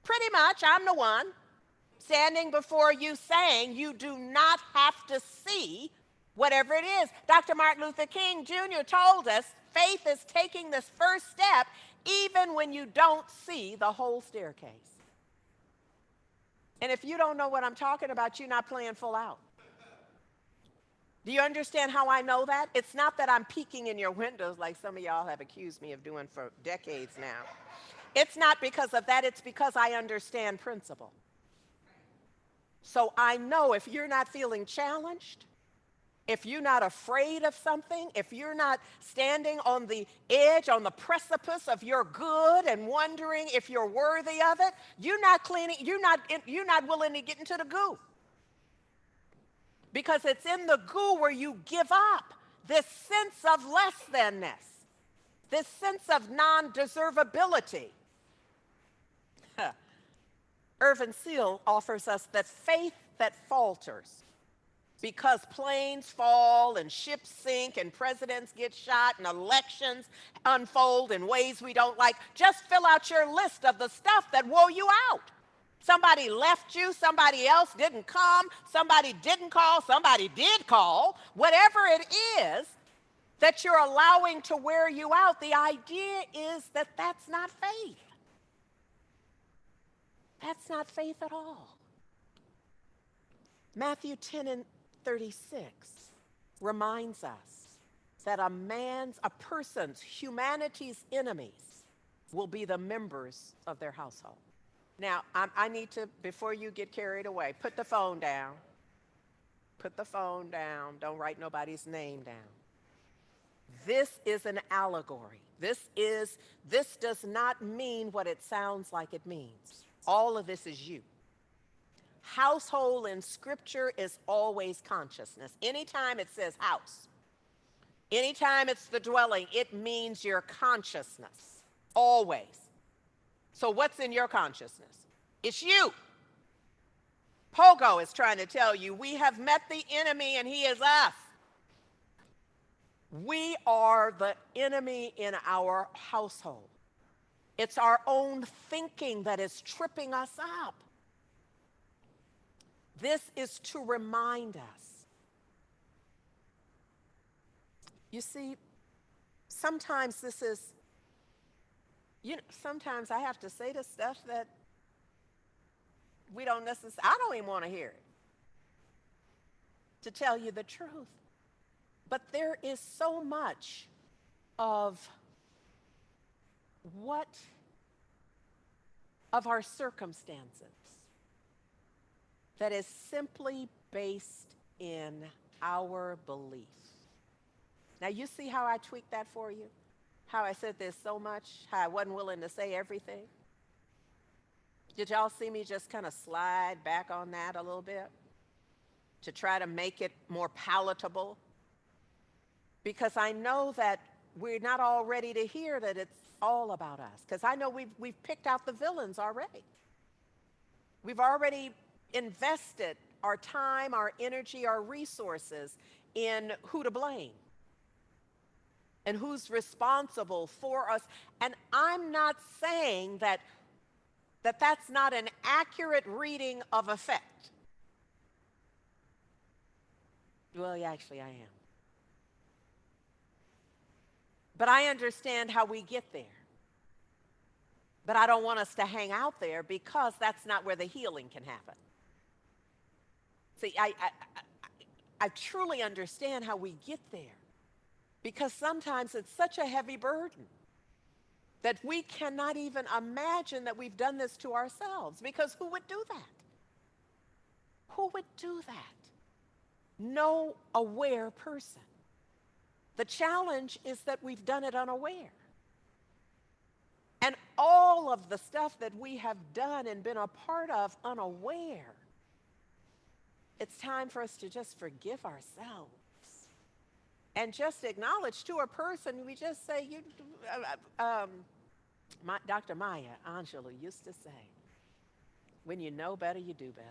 Pretty much, I'm the one standing before you saying you do not have to see whatever it is. Dr. Martin Luther King Jr. told us faith is taking this first step even when you don't see the whole staircase. And if you don't know what I'm talking about, you're not playing full out. Do you understand how I know that? It's not that I'm peeking in your windows like some of y'all have accused me of doing for decades now. It's not because of that. It's because I understand principle. So I know if you're not feeling challenged, if you're not afraid of something, if you're not standing on the edge, on the precipice of your good and wondering if you're worthy of it, you're not willing to get into the goo. Because it's in the goo where you give up this sense of less thanness, this sense of non-deservability. Irvin Seal offers us that faith that falters because planes fall and ships sink and presidents get shot and elections unfold in ways we don't like. Just fill out your list of the stuff that wore you out. Somebody left you, somebody else didn't come, somebody didn't call, somebody did call. Whatever it is that you're allowing to wear you out, the idea is that that's not faith. That's not faith at all. Matthew 10 and 36 reminds us that a person's, humanity's enemies will be the members of their household. Now, I need to, before you get carried away, put the phone down. Put the phone down. Don't write nobody's name down. This is an allegory. This does not mean what it sounds like it means. All of this is you. Household in Scripture is always consciousness. Anytime it says house, anytime it's the dwelling, it means your consciousness. Always. So what's in your consciousness? It's you. Pogo is trying to tell you, we have met the enemy and he is us. We are the enemy in our household. It's our own thinking that is tripping us up. This is to remind us. You see, sometimes sometimes I have to say the stuff that we don't necessarily, I don't even want to hear it, to tell you the truth. But there is so much of our circumstances that is simply based in our belief. Now you see how I tweaked that for you? How I said there's so much, how I wasn't willing to say everything? Did y'all see me just kind of slide back on that a little bit to try to make it more palatable? Because I know that we're not all ready to hear that it's all about us. Because I know we've picked out the villains already. We've already invested our time, our energy, our resources in who to blame and who's responsible for us. And I'm not saying that that's not an accurate reading of effect. Well, yeah, actually, I am. But I understand how we get there. But I don't want us to hang out there because that's not where the healing can happen. See, I truly understand how we get there because sometimes it's such a heavy burden that we cannot even imagine that we've done this to ourselves, because who would do that? Who would do that? No aware person. The challenge is that we've done it unaware. And all of the stuff that we have done and been a part of unaware, it's time for us to just forgive ourselves and just acknowledge to a person. We just say, Dr. Maya Angelou used to say, when you know better, you do better.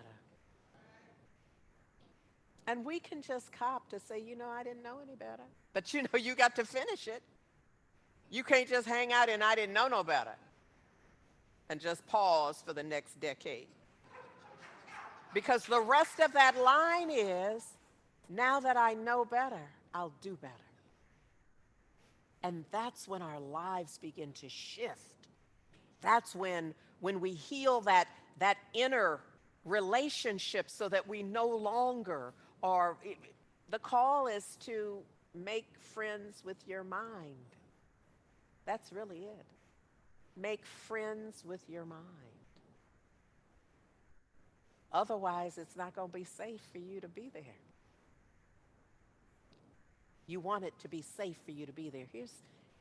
And we can just cop to say, I didn't know any better. But you got to finish it. You can't just hang out and I didn't know no better and just pause for the next decade. Because the rest of that line is, now that I know better, I'll do better. And that's when our lives begin to shift. That's when we heal that inner relationship so that we no longer are. The call is to make friends with your mind. That's really it. Make friends with your mind. Otherwise, it's not going to be safe for you to be there. You want it to be safe for you to be there.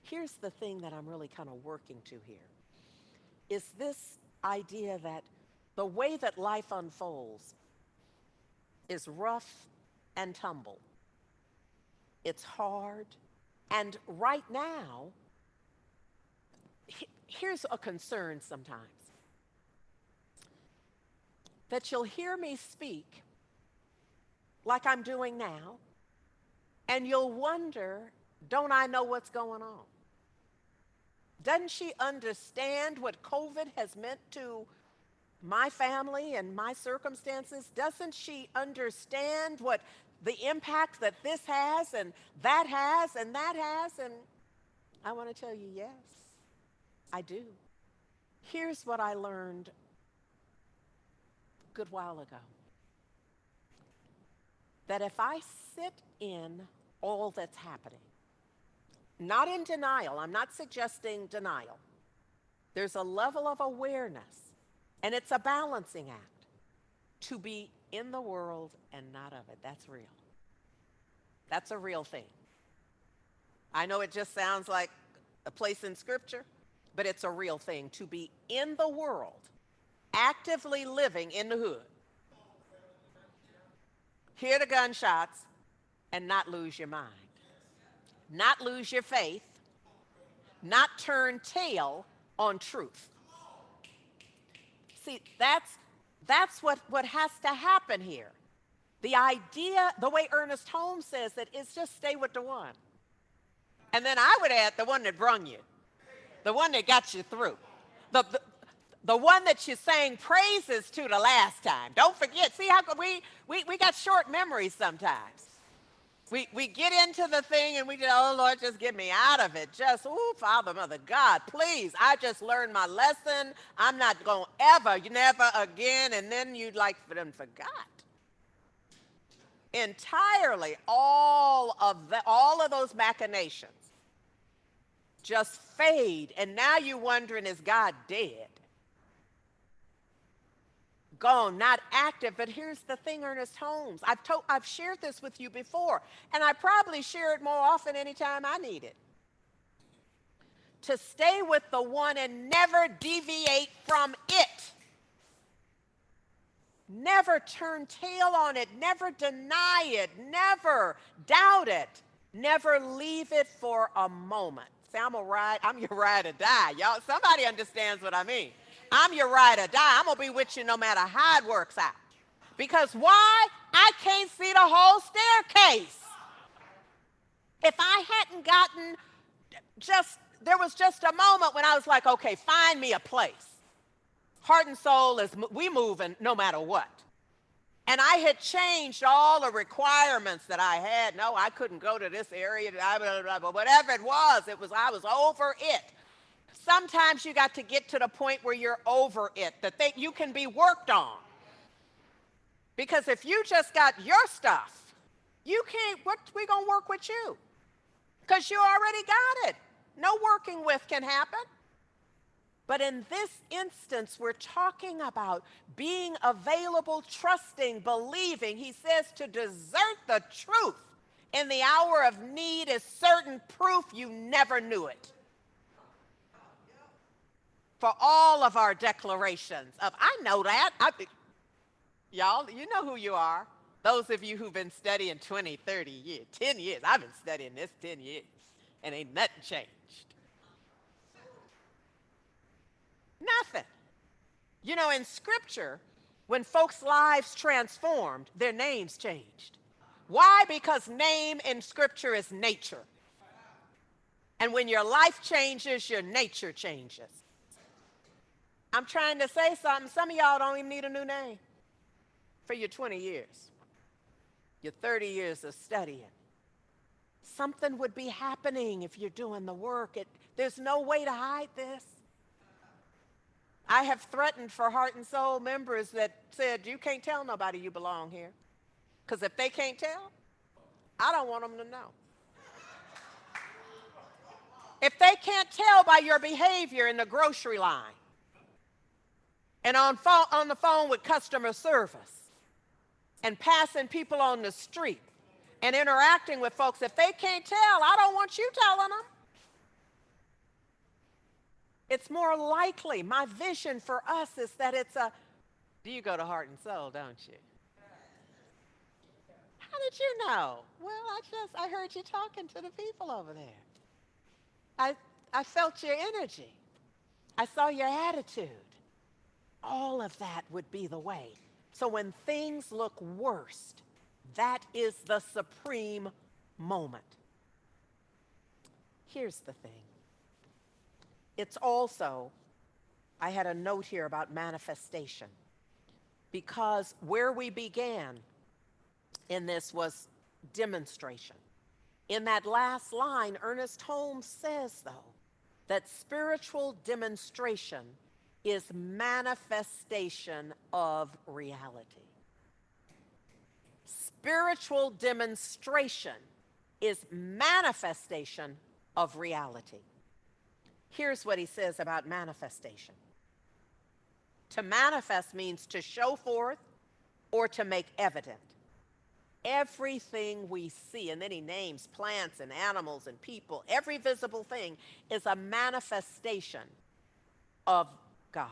Here's the thing that I'm really kind of working to here, is this idea that the way that life unfolds is rough and tumble. It's hard. And right now, here's a concern sometimes. That you'll hear me speak like I'm doing now, and you'll wonder, don't I know what's going on? Doesn't she understand what COVID has meant to my family and my circumstances? Doesn't she understand what the impact that this has and that has and that has? And I want to tell you, yes, I do. Here's what I learned a good while ago. That if I sit in all that's happening, not in denial, I'm not suggesting denial. There's a level of awareness, and it's a balancing act to be in the world and not of it. That's real. That's a real thing. I know it just sounds like a place in scripture, but it's a real thing to be in the world, actively living in the hood, hear the gunshots, and not lose your mind, not lose your faith, not turn tail on truth. See, that's what has to happen here. The idea, the way Ernest Holmes says it, is just stay with the one. And then I would add the one that brung you, the one that got you through, the one that you sang praises to the last time. Don't forget. See how we got short memories sometimes. We get into the thing and we just, oh, Lord, just get me out of it. Just, oh, Father, Mother, God, please. I just learned my lesson. I'm not going to ever, never again. And then you'd like for them forgot. Entirely all of those machinations just fade. And now you're wondering, is God dead? Gone, not active. But here's the thing, Ernest Holmes. I've shared this with you before, and I probably share it more often anytime I need it. To stay with the one and never deviate from it. Never turn tail on it. Never deny it. Never doubt it. Never leave it for a moment. See, I'm your ride or die. Y'all, somebody understands what I mean. I'm your ride or die. I'm going to be with you no matter how it works out. Because why? I can't see the whole staircase. If I hadn't gotten there was just a moment when I was like, okay, find me a place. Heart and soul we moving no matter what. And I had changed all the requirements that I had. No, I couldn't go to this area, blah, blah, blah, blah. Whatever it was, I was over it. Sometimes you got to get to the point where you're over it, that you can be worked on. Because if you just got your stuff, you can't, we gonna work with you? Because you already got it. No working with can happen. But in this instance, we're talking about being available, trusting, believing. He says to desert the truth in the hour of need is certain proof you never knew it. For all of our declarations of, I know that. Y'all, you know who you are. Those of you who've been studying 20, 30 years, 10 years. I've been studying this 10 years, and ain't nothing changed. Nothing. You know, in Scripture, when folks' lives transformed, their names changed. Why? Because name in Scripture is nature. And when your life changes, your nature changes. I'm trying to say something. Some of y'all don't even need a new name for your 20 years, your 30 years of studying. Something would be happening if you're doing the work. There's no way to hide this. I have threatened for Heart and Soul members that said, you can't tell nobody you belong here. Because if they can't tell, I don't want them to know. If they can't tell by your behavior in the grocery line and on the phone with customer service and passing people on the street and interacting with folks, if they can't tell, I don't want you telling them. It's more likely, my vision for us is that do you go to Heart and Soul, don't you? How did you know? Well, I heard you talking to the people over there. I felt your energy. I saw your attitude. All of that would be the way. So when things look worst, that is the supreme moment. Here's the thing. It's also, I had a note here about manifestation, because where we began in this was demonstration. In that last line, Ernest Holmes says, though, that spiritual demonstration is manifestation of reality. Spiritual demonstration is manifestation of reality. Here's what he says about manifestation. To manifest means to show forth or to make evident. Everything we see, and then he names plants and animals and people, every visible thing is a manifestation of God.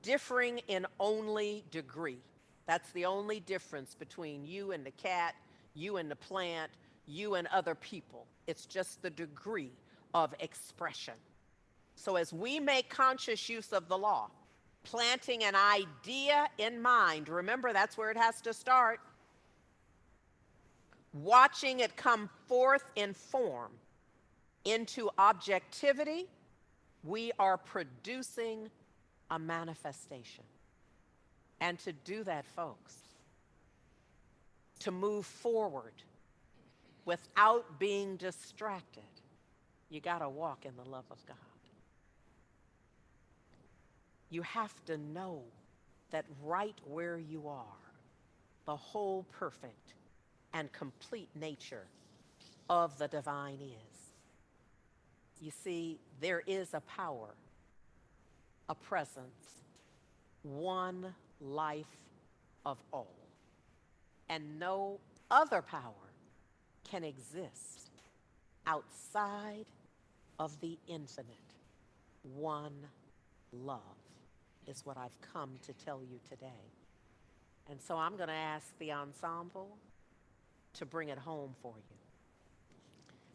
Differing in only degree. That's the only difference between you and the cat, you and the plant, you and other people. It's just the degree of expression. So as we make conscious use of the law, planting an idea in mind, remember that's where it has to start, watching it come forth in form into objectivity, we are producing a manifestation. And to do that, folks, to move forward without being distracted, you got to walk in the love of God. You have to know that right where you are, the whole perfect and complete nature of the divine is. You see, there is a power, a presence, one life of all. And no other power can exist outside of the infinite. One love is what I've come to tell you today. And so I'm going to ask the ensemble to bring it home for you.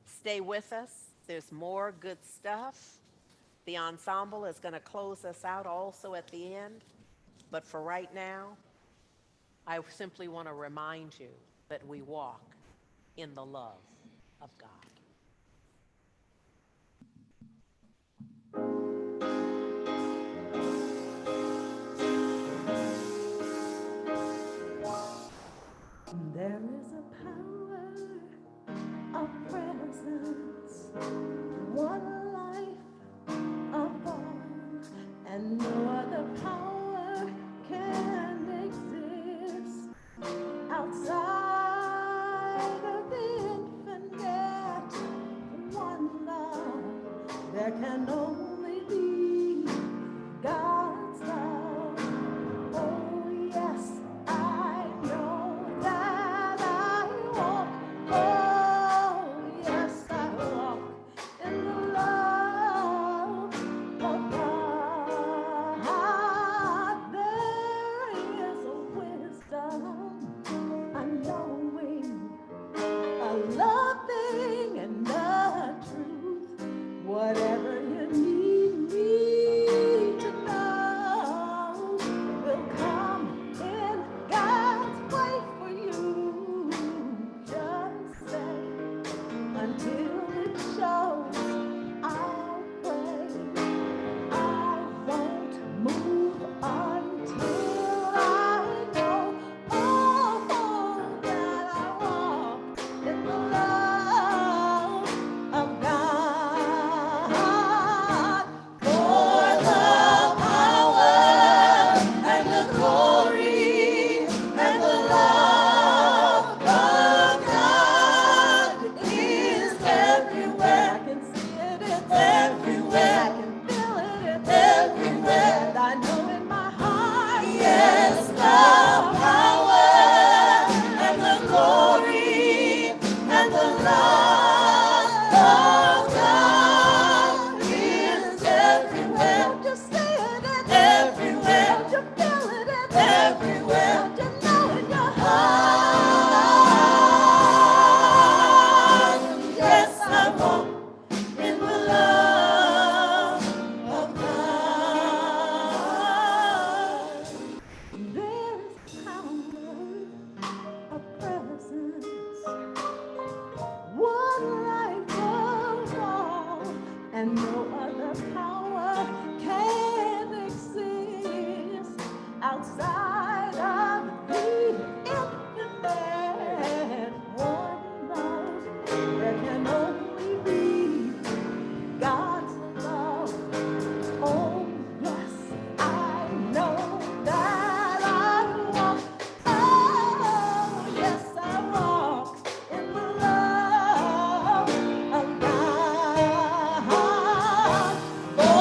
Stay with us. There's more good stuff. The ensemble is going to close us out also at the end. But for right now, I simply want to remind you that we walk in the love of God. power of presence, one life of all, and no other power can exist outside of the infinite. One love, there can only be God's love. Oh yes, I know that I walk. Oh yes, I walk in the love of God. There is a wisdom, a knowing, a loving, and a truth. Whatever you need me to know will come in God's way for you. Just say until it shows. I'll pray. I won't move until I know, that I walk in the love of God. For the power and the glory and the love of God is everywhere. I can see it, it's everywhere. I can feel it, it's everywhere. And I know in my heart, yes, the power and the glory and the love of God is everywhere. Don't you see it, it's everywhere. Don't you feel it, it's everywhere. Don't you know in your heart, yes, I walk in the love of God. There's power of presence, one life of all, and no other power can exist outside of the infinite. One love, there can only be God's love. Oh, yes, I know that I walk. Oh, yes, I walk in the love of God. For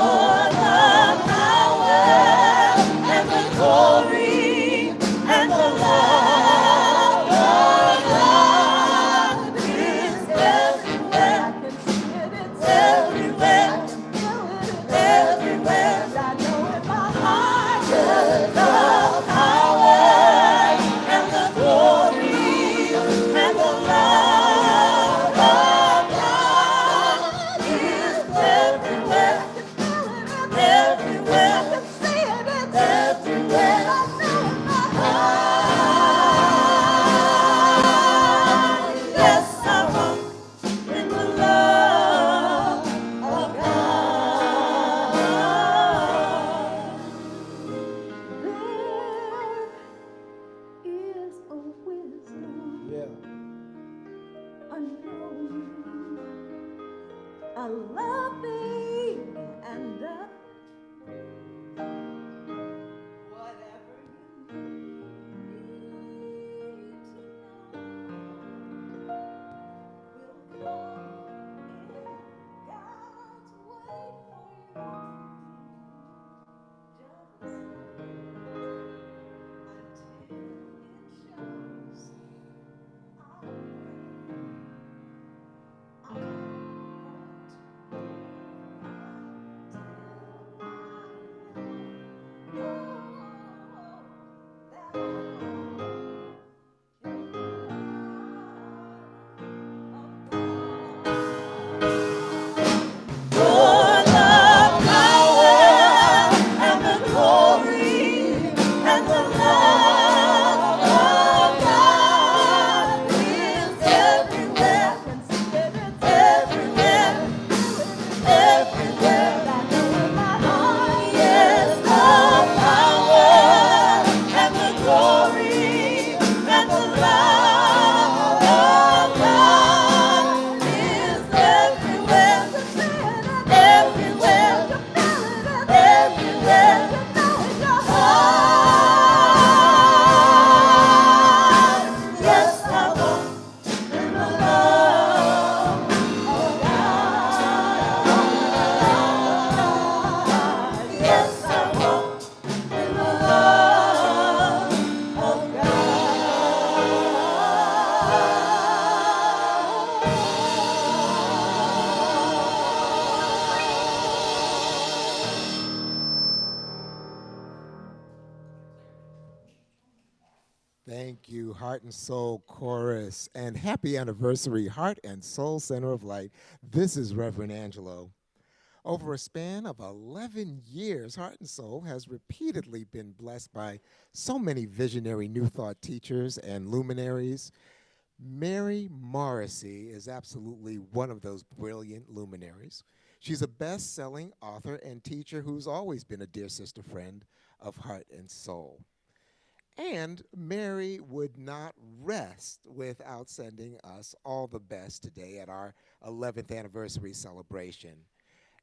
Thank you, Heart and Soul Chorus, and happy anniversary, Heart and Soul Center of Light. This is Reverend Angelo. Over a span of 11 years, Heart and Soul has repeatedly been blessed by so many visionary New Thought teachers and luminaries. Mary Morrissey is absolutely one of those brilliant luminaries. She's a best-selling author and teacher who's always been a dear sister friend of Heart and Soul. And Mary would not rest without sending us all the best today at our 11th anniversary celebration.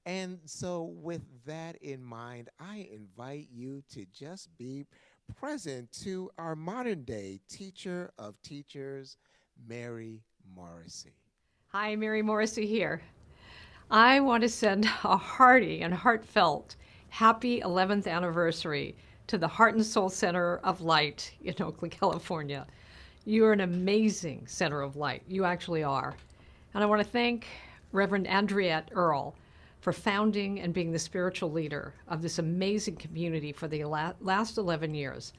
And so with that in mind, I invite you to just be present to our modern day teacher of teachers, Mary Morrissey. Hi, Mary Morrissey here. I want to send a hearty and heartfelt happy 11th anniversary to the Heart and Soul Center of Light in Oakland, California. You are an amazing center of light. You actually are. And I want to thank Reverend Andriette Earl for founding and being the spiritual leader of this amazing community for the last 11 years.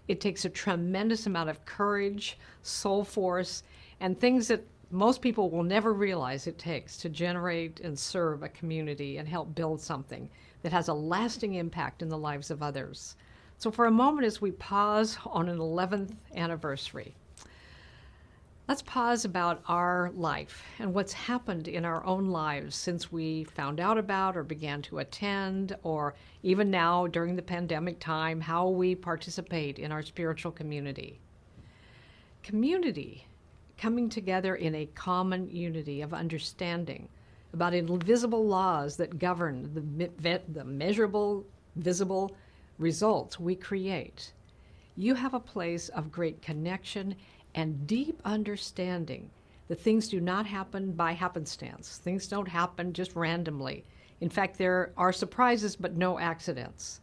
It takes a tremendous amount of courage, soul force, and things that most people will never realize it takes to generate and serve a community and help build something that has a lasting impact in the lives of others. So for a moment, as we pause on an 11th anniversary, let's pause about our life and what's happened in our own lives since we found out about or began to attend, or even now during the pandemic time, how we participate in our spiritual community. Community, coming together in a common unity of understanding about invisible laws that govern the measurable, visible results we create. You have a place of great connection and deep understanding that things do not happen by happenstance. Things don't happen just randomly. In fact, there are surprises but no accidents.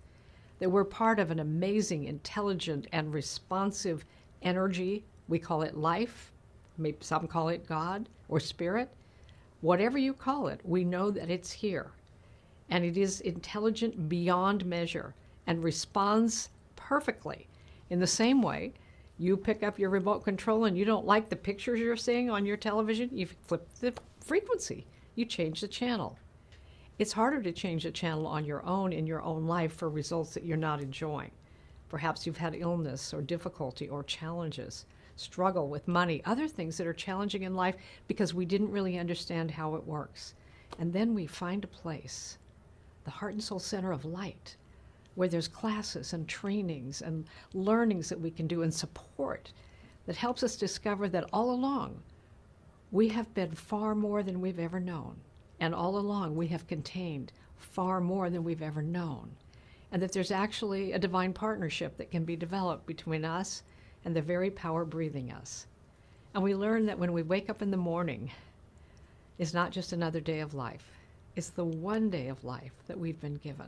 That we're part of an amazing, intelligent, and responsive energy. We call it life. Maybe some call it God or spirit. Whatever you call it, we know that it's here. And it is intelligent beyond measure and responds perfectly. In the same way, you pick up your remote control and you don't like the pictures you're seeing on your television, you flip the frequency, you change the channel. It's harder to change the channel on your own in your own life for results that you're not enjoying. Perhaps you've had illness or difficulty or challenges, struggle with money, other things that are challenging in life because we didn't really understand how it works. And then we find a place, the Heart and Soul Center of Light, where there's classes and trainings and learnings that we can do and support that helps us discover that all along we have been far more than we've ever known. And all along we have contained far more than we've ever known. And that there's actually a divine partnership that can be developed between us and the very power breathing us. And we learn that when we wake up in the morning, it's not just another day of life. It's the one day of life that we've been given.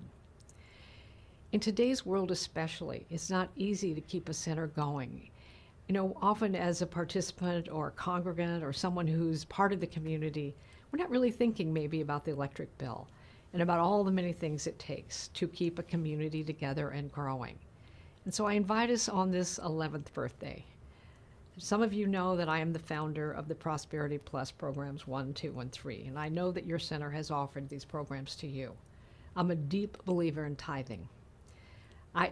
In today's world especially, it's not easy to keep a center going. You know, often as a participant or a congregant or someone who's part of the community, we're not really thinking maybe about the electric bill and about all the many things it takes to keep a community together and growing. And so I invite us on this 11th birthday. Some of you know that I am the founder of the Prosperity Plus programs 1, 2, and 3, and I know that your center has offered these programs to you. I'm a deep believer in tithing.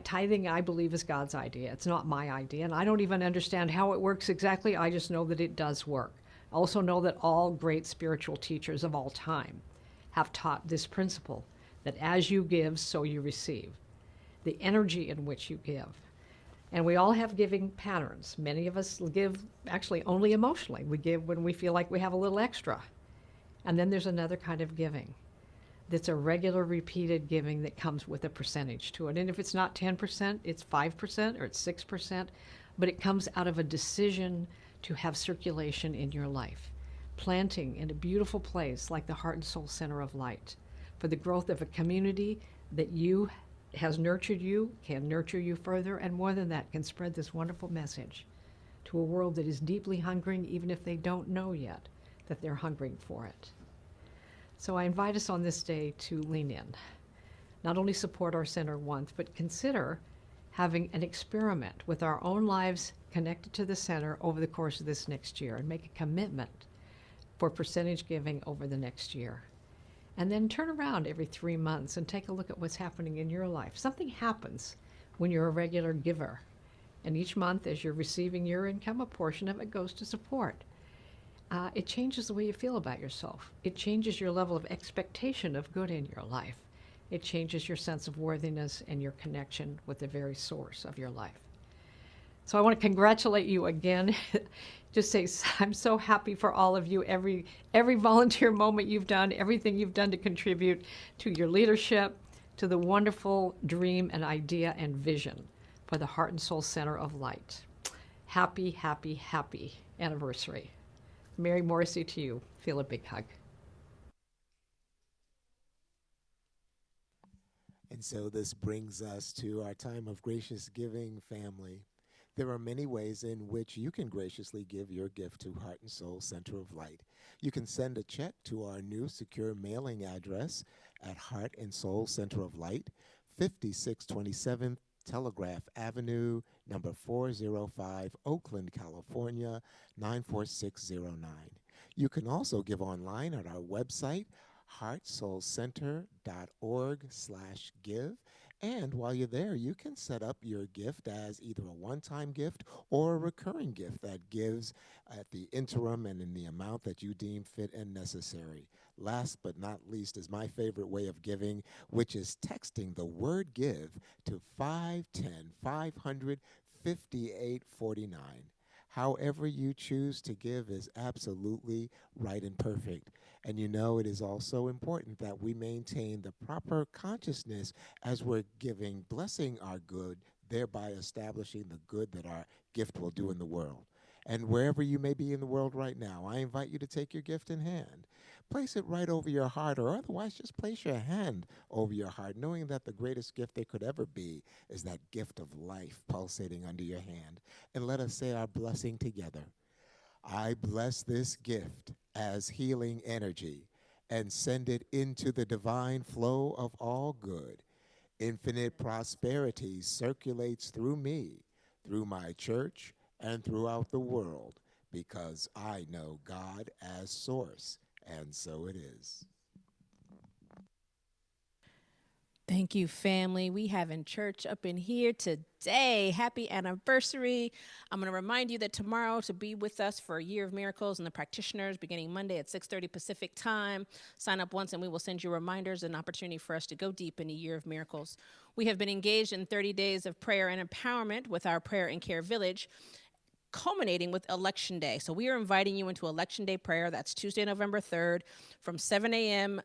Tithing, I believe, is God's idea. It's not my idea, and I don't even understand how it works exactly. I just know that it does work. I also know that all great spiritual teachers of all time have taught this principle, that as you give, so you receive. The energy in which you give. And we all have giving patterns. Many of us give actually only emotionally. We give when we feel like we have a little extra. And then there's another kind of giving that's a regular repeated giving that comes with a percentage to it. And if it's not 10%, it's 5% or it's 6%, but it comes out of a decision to have circulation in your life. Planting in a beautiful place like the Heart and Soul Center of Light for the growth of a community that has nurtured you, can nurture you further, and more than that, can spread this wonderful message to a world that is deeply hungering, even if they don't know yet that they're hungering for it. So I invite us on this day to lean in, not only support our center once, but consider having an experiment with our own lives connected to the center over the course of this next year and make a commitment for percentage giving over the next year. And then turn around every 3 months and take a look at what's happening in your life. Something happens when you're a regular giver. And each month, as you're receiving your income, a portion of it goes to support. It changes the way you feel about yourself. It changes your level of expectation of good in your life. It changes your sense of worthiness and your connection with the very source of your life. So I want to congratulate you again. Just say, I'm so happy for all of you, every volunteer moment you've done, everything you've done to contribute to your leadership, to the wonderful dream and idea and vision for the Heart and Soul Center of Light. Happy, happy, happy anniversary. Mary Morrissey to you. Feel a big hug. And so this brings us to our time of gracious giving, family. There are many ways in which you can graciously give your gift to Heart and Soul Center of Light. You can send a check to our new secure mailing address at Heart and Soul Center of Light, 5627 Telegraph Avenue, number 405, Oakland, California, 94609. You can also give online at our website, heartsoulcenter.org/give. And while you're there, you can set up your gift as either a one-time gift or a recurring gift that gives at the interim and in the amount that you deem fit and necessary. Last but not least is my favorite way of giving, which is texting the word give to 510-500-5849. However you choose to give is absolutely right and perfect. And you know, it is also important that we maintain the proper consciousness as we're giving, blessing our good, thereby establishing the good that our gift will do in the world. And wherever you may be in the world right now, I invite you to take your gift in hand. Place it right over your heart, or otherwise just place your hand over your heart, knowing that the greatest gift there could ever be is that gift of life pulsating under your hand. And let us say our blessing together. I bless this gift as healing energy and send it into the divine flow of all good. Infinite prosperity circulates through me, through my church, and throughout the world, because I know God as source, and so it is. Thank you, family. We having church up in here today. Happy anniversary. I'm going to remind you that tomorrow to be with us for a Year of Miracles and the practitioners beginning Monday at 6:30 Pacific time. Sign up once and we will send you reminders, an opportunity for us to go deep in a Year of Miracles. We have been engaged in 30 days of prayer and empowerment with our Prayer and Care Village, culminating with Election Day. So we are inviting you into Election Day prayer. That's Tuesday, November 3rd from 7 a.m.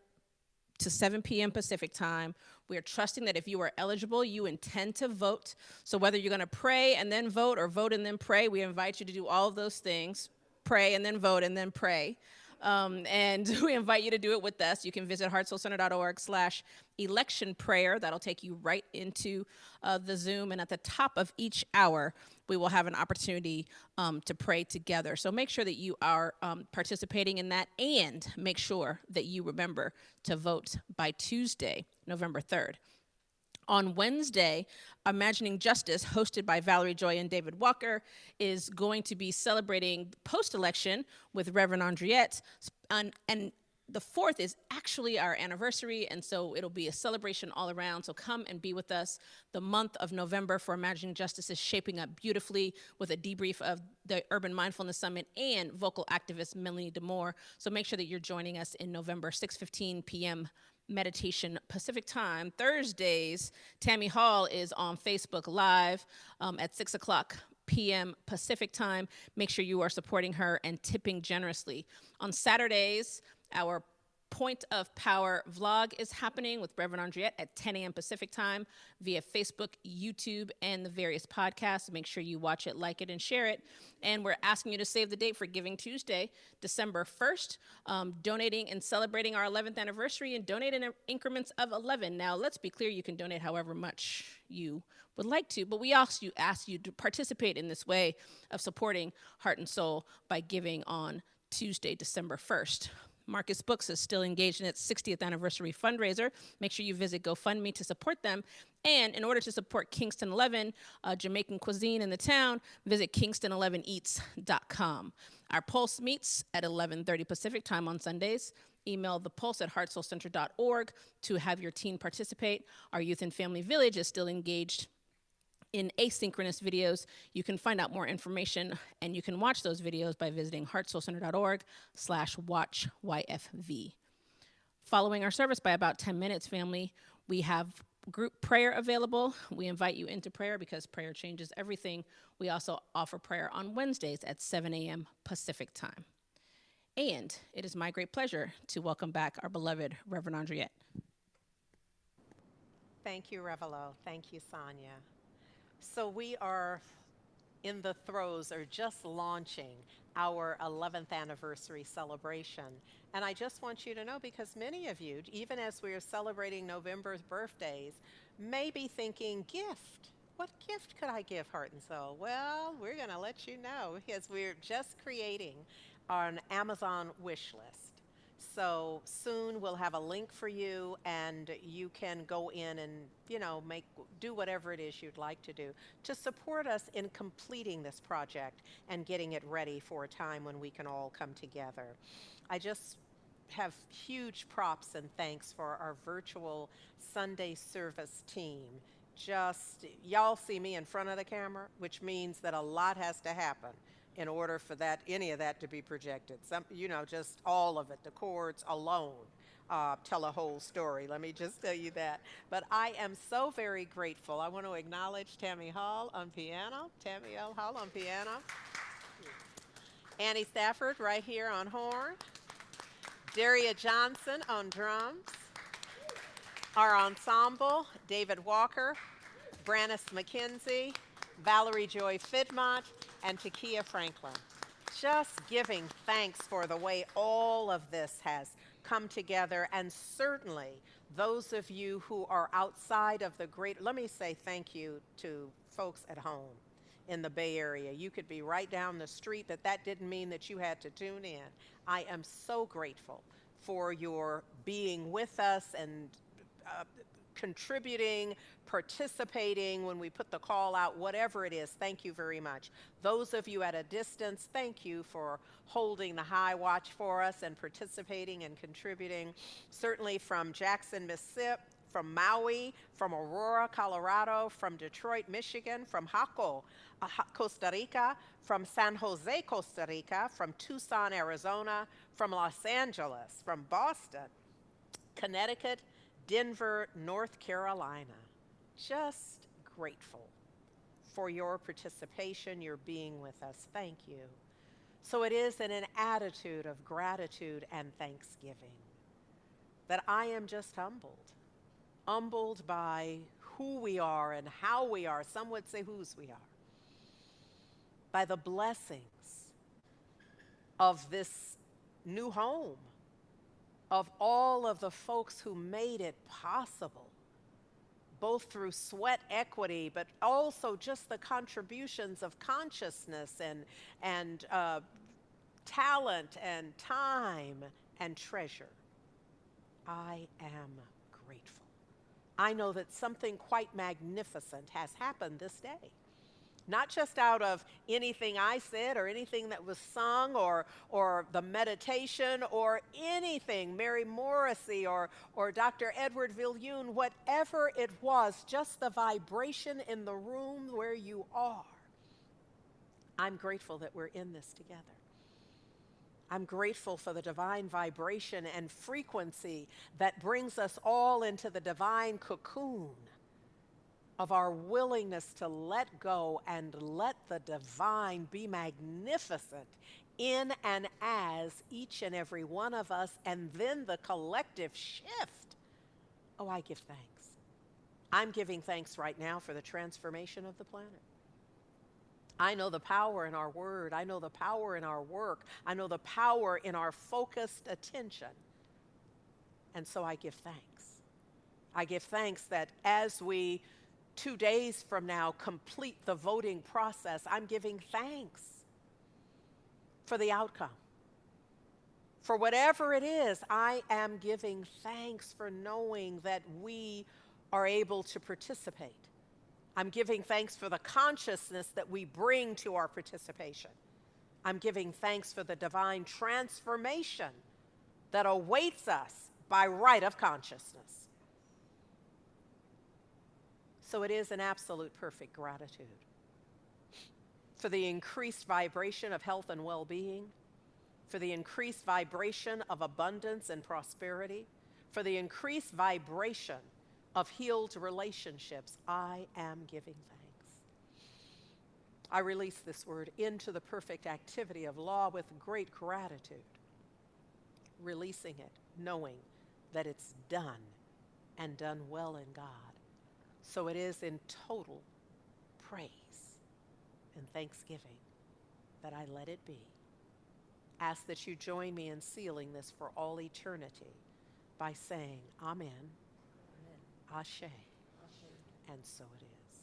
to 7 p.m. Pacific time. We are trusting that if you are eligible, you intend to vote. So whether you're going to pray and then vote or vote and then pray, we invite you to do all of those things. Pray and then vote and then pray. And we invite you to do it with us. You can visit heartsoulcenter.org/election prayer. That'll take you right into the Zoom. And at the top of each hour, we will have an opportunity to pray together. So make sure that you are participating in that, and make sure that you remember to vote by Tuesday, November 3rd. On Wednesday, Imagining Justice, hosted by Valerie Joy and David Walker, is going to be celebrating post-election with Reverend Andriette. And the 4th is actually our anniversary, and so it'll be a celebration all around. So come and be with us. The month of November for Imagining Justice is shaping up beautifully with a debrief of the Urban Mindfulness Summit and vocal activist Melanie DeMore. So make sure that you're joining us in November, 6:15 p.m. meditation Pacific time. Thursdays, Tammy Hall is on Facebook Live at 6 o'clock p.m. Pacific time. Make sure you are supporting her and tipping generously. On Saturdays, our Point of Power vlog is happening with Reverend Andriette at 10 a.m. Pacific time via Facebook, YouTube, and the various podcasts. Make sure you watch it, like it, and share it. And we're asking you to save the date for Giving Tuesday, December 1st, donating and celebrating our 11th anniversary, and donate in increments of 11. Now, let's be clear, you can donate however much you would like to, but we also ask you to participate in this way of supporting Heart and Soul by giving on Tuesday, December 1st. Marcus Books is still engaged in its 60th anniversary fundraiser. Make sure you visit GoFundMe to support them. And in order to support Kingston 11, Jamaican cuisine in the town, visit kingston11eats.com. Our Pulse meets at 11:30 Pacific time on Sundays. Email thepulse@heartsoulcenter.org to have your teen participate. Our Youth and Family Village is still engaged in asynchronous videos. You can find out more information and you can watch those videos by visiting heartsoulcenter.org/watchyfv. Following our service by about 10 minutes, family, we have group prayer available. We invite you into prayer because prayer changes everything. We also offer prayer on Wednesdays at 7 a.m. Pacific time. And it is my great pleasure to welcome back our beloved Reverend Andriette. Thank you, Revelo. Thank you, Sonia. So we are in the throes or just launching our 11th anniversary celebration. And I just want you to know, because many of you, even as we are celebrating November's birthdays, may be thinking, gift. What gift could I give Heart and Soul? Well, we're going to let you know because we're just creating an Amazon wish list. So soon we'll have a link for you and you can go in and, do whatever it is you'd like to do to support us in completing this project and getting it ready for a time when we can all come together. I just have huge props and thanks for our virtual Sunday service team. Y'all see me in front of the camera, which means that a lot has to happen in order for any of that to be projected. Just all of it, the chords alone tell a whole story. Let me just tell you that. But I am so very grateful. I want to acknowledge Tammy Hall on piano. Tammy L. Hall on piano. Annie Stafford right here on horn. Daria Johnson on drums. Our ensemble, David Walker, Brannis McKenzie, Valerie Joy Fidmont, and Takia Franklin. Just giving thanks for the way all of this has come together, and certainly those of you who are outside of let me say thank you to folks at home in the Bay Area. You could be right down the street, but that didn't mean that you had to tune in. I am so grateful for your being with us and contributing, participating when we put the call out, whatever it is. Thank you very much. Those of you at a distance, thank you for holding the high watch for us and participating and contributing. Certainly from Jackson, Mississippi, from Maui, from Aurora, Colorado, from Detroit, Michigan, from Jaco, Costa Rica, from San Jose, Costa Rica, from Tucson, Arizona, from Los Angeles, from Boston, Connecticut, Denver, North Carolina. Just grateful for your participation, your being with us. Thank you. So it is in an attitude of gratitude and thanksgiving that I am just humbled by who we are and how we are. Some would say whose we are. By the blessings of this new home, of all of the folks who made it possible, both through sweat equity, but also just the contributions of consciousness and talent and time and treasure. I am grateful. I know that something quite magnificent has happened this day. Not just out of anything I said or anything that was sung or the meditation or anything, Mary Morrissey or Dr. Edward Viljoen, whatever it was, just the vibration in the room where you are. I'm grateful that we're in this together. I'm grateful for the divine vibration and frequency that brings us all into the divine cocoon of our willingness to let go and let the divine be magnificent in and as each and every one of us, and then the collective shift. Oh, I give thanks. I'm giving thanks right now for the transformation of the planet. I know the power in our word. I know the power in our work. I know the power in our focused attention. And so I give thanks. I give thanks that as we 2 days from now complete the voting process, I'm giving thanks for the outcome, For whatever it is, I am giving thanks for knowing that we are able to participate. I'm giving thanks for the consciousness that we bring to our participation. I'm giving thanks for the divine transformation that awaits us by right of consciousness. So it is an absolute perfect gratitude for the increased vibration of health and well-being, for the increased vibration of abundance and prosperity, for the increased vibration of healed relationships. I am giving thanks. I release this word into the perfect activity of law with great gratitude, releasing it, knowing that it's done and done well in God. So it is in total praise and thanksgiving that I let it be. Ask that you join me in sealing this for all eternity by saying, Amen, Ashe, and so it is.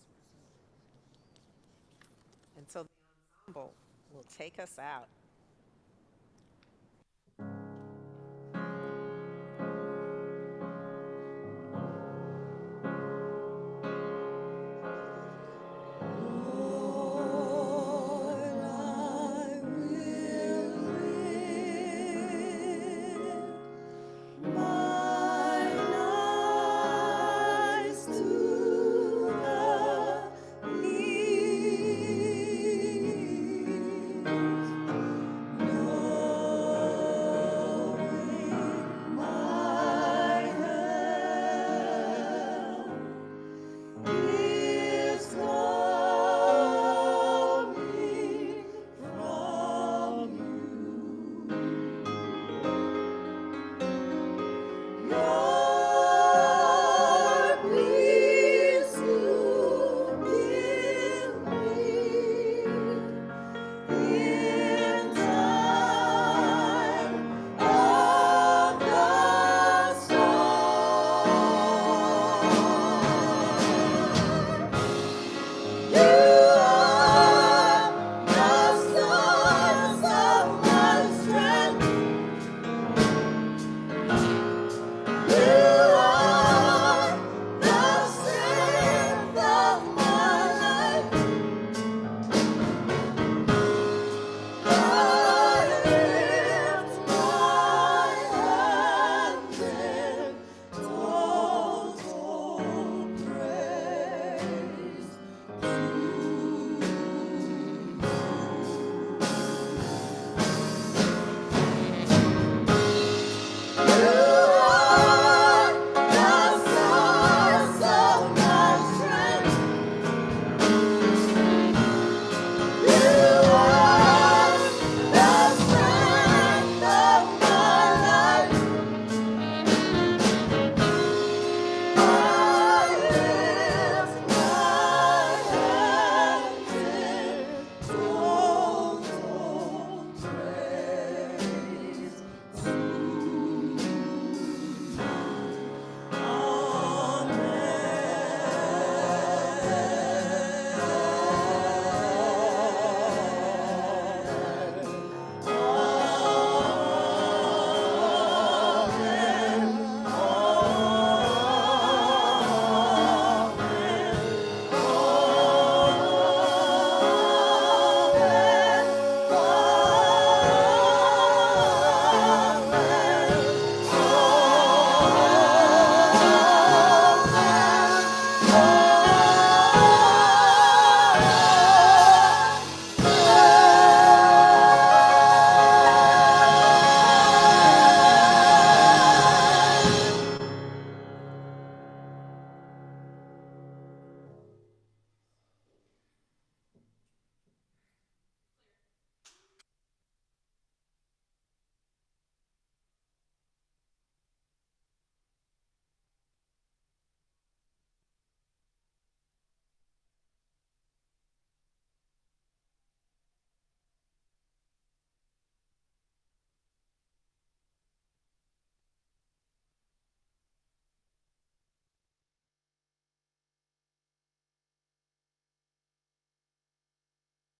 And so the ensemble will take us out.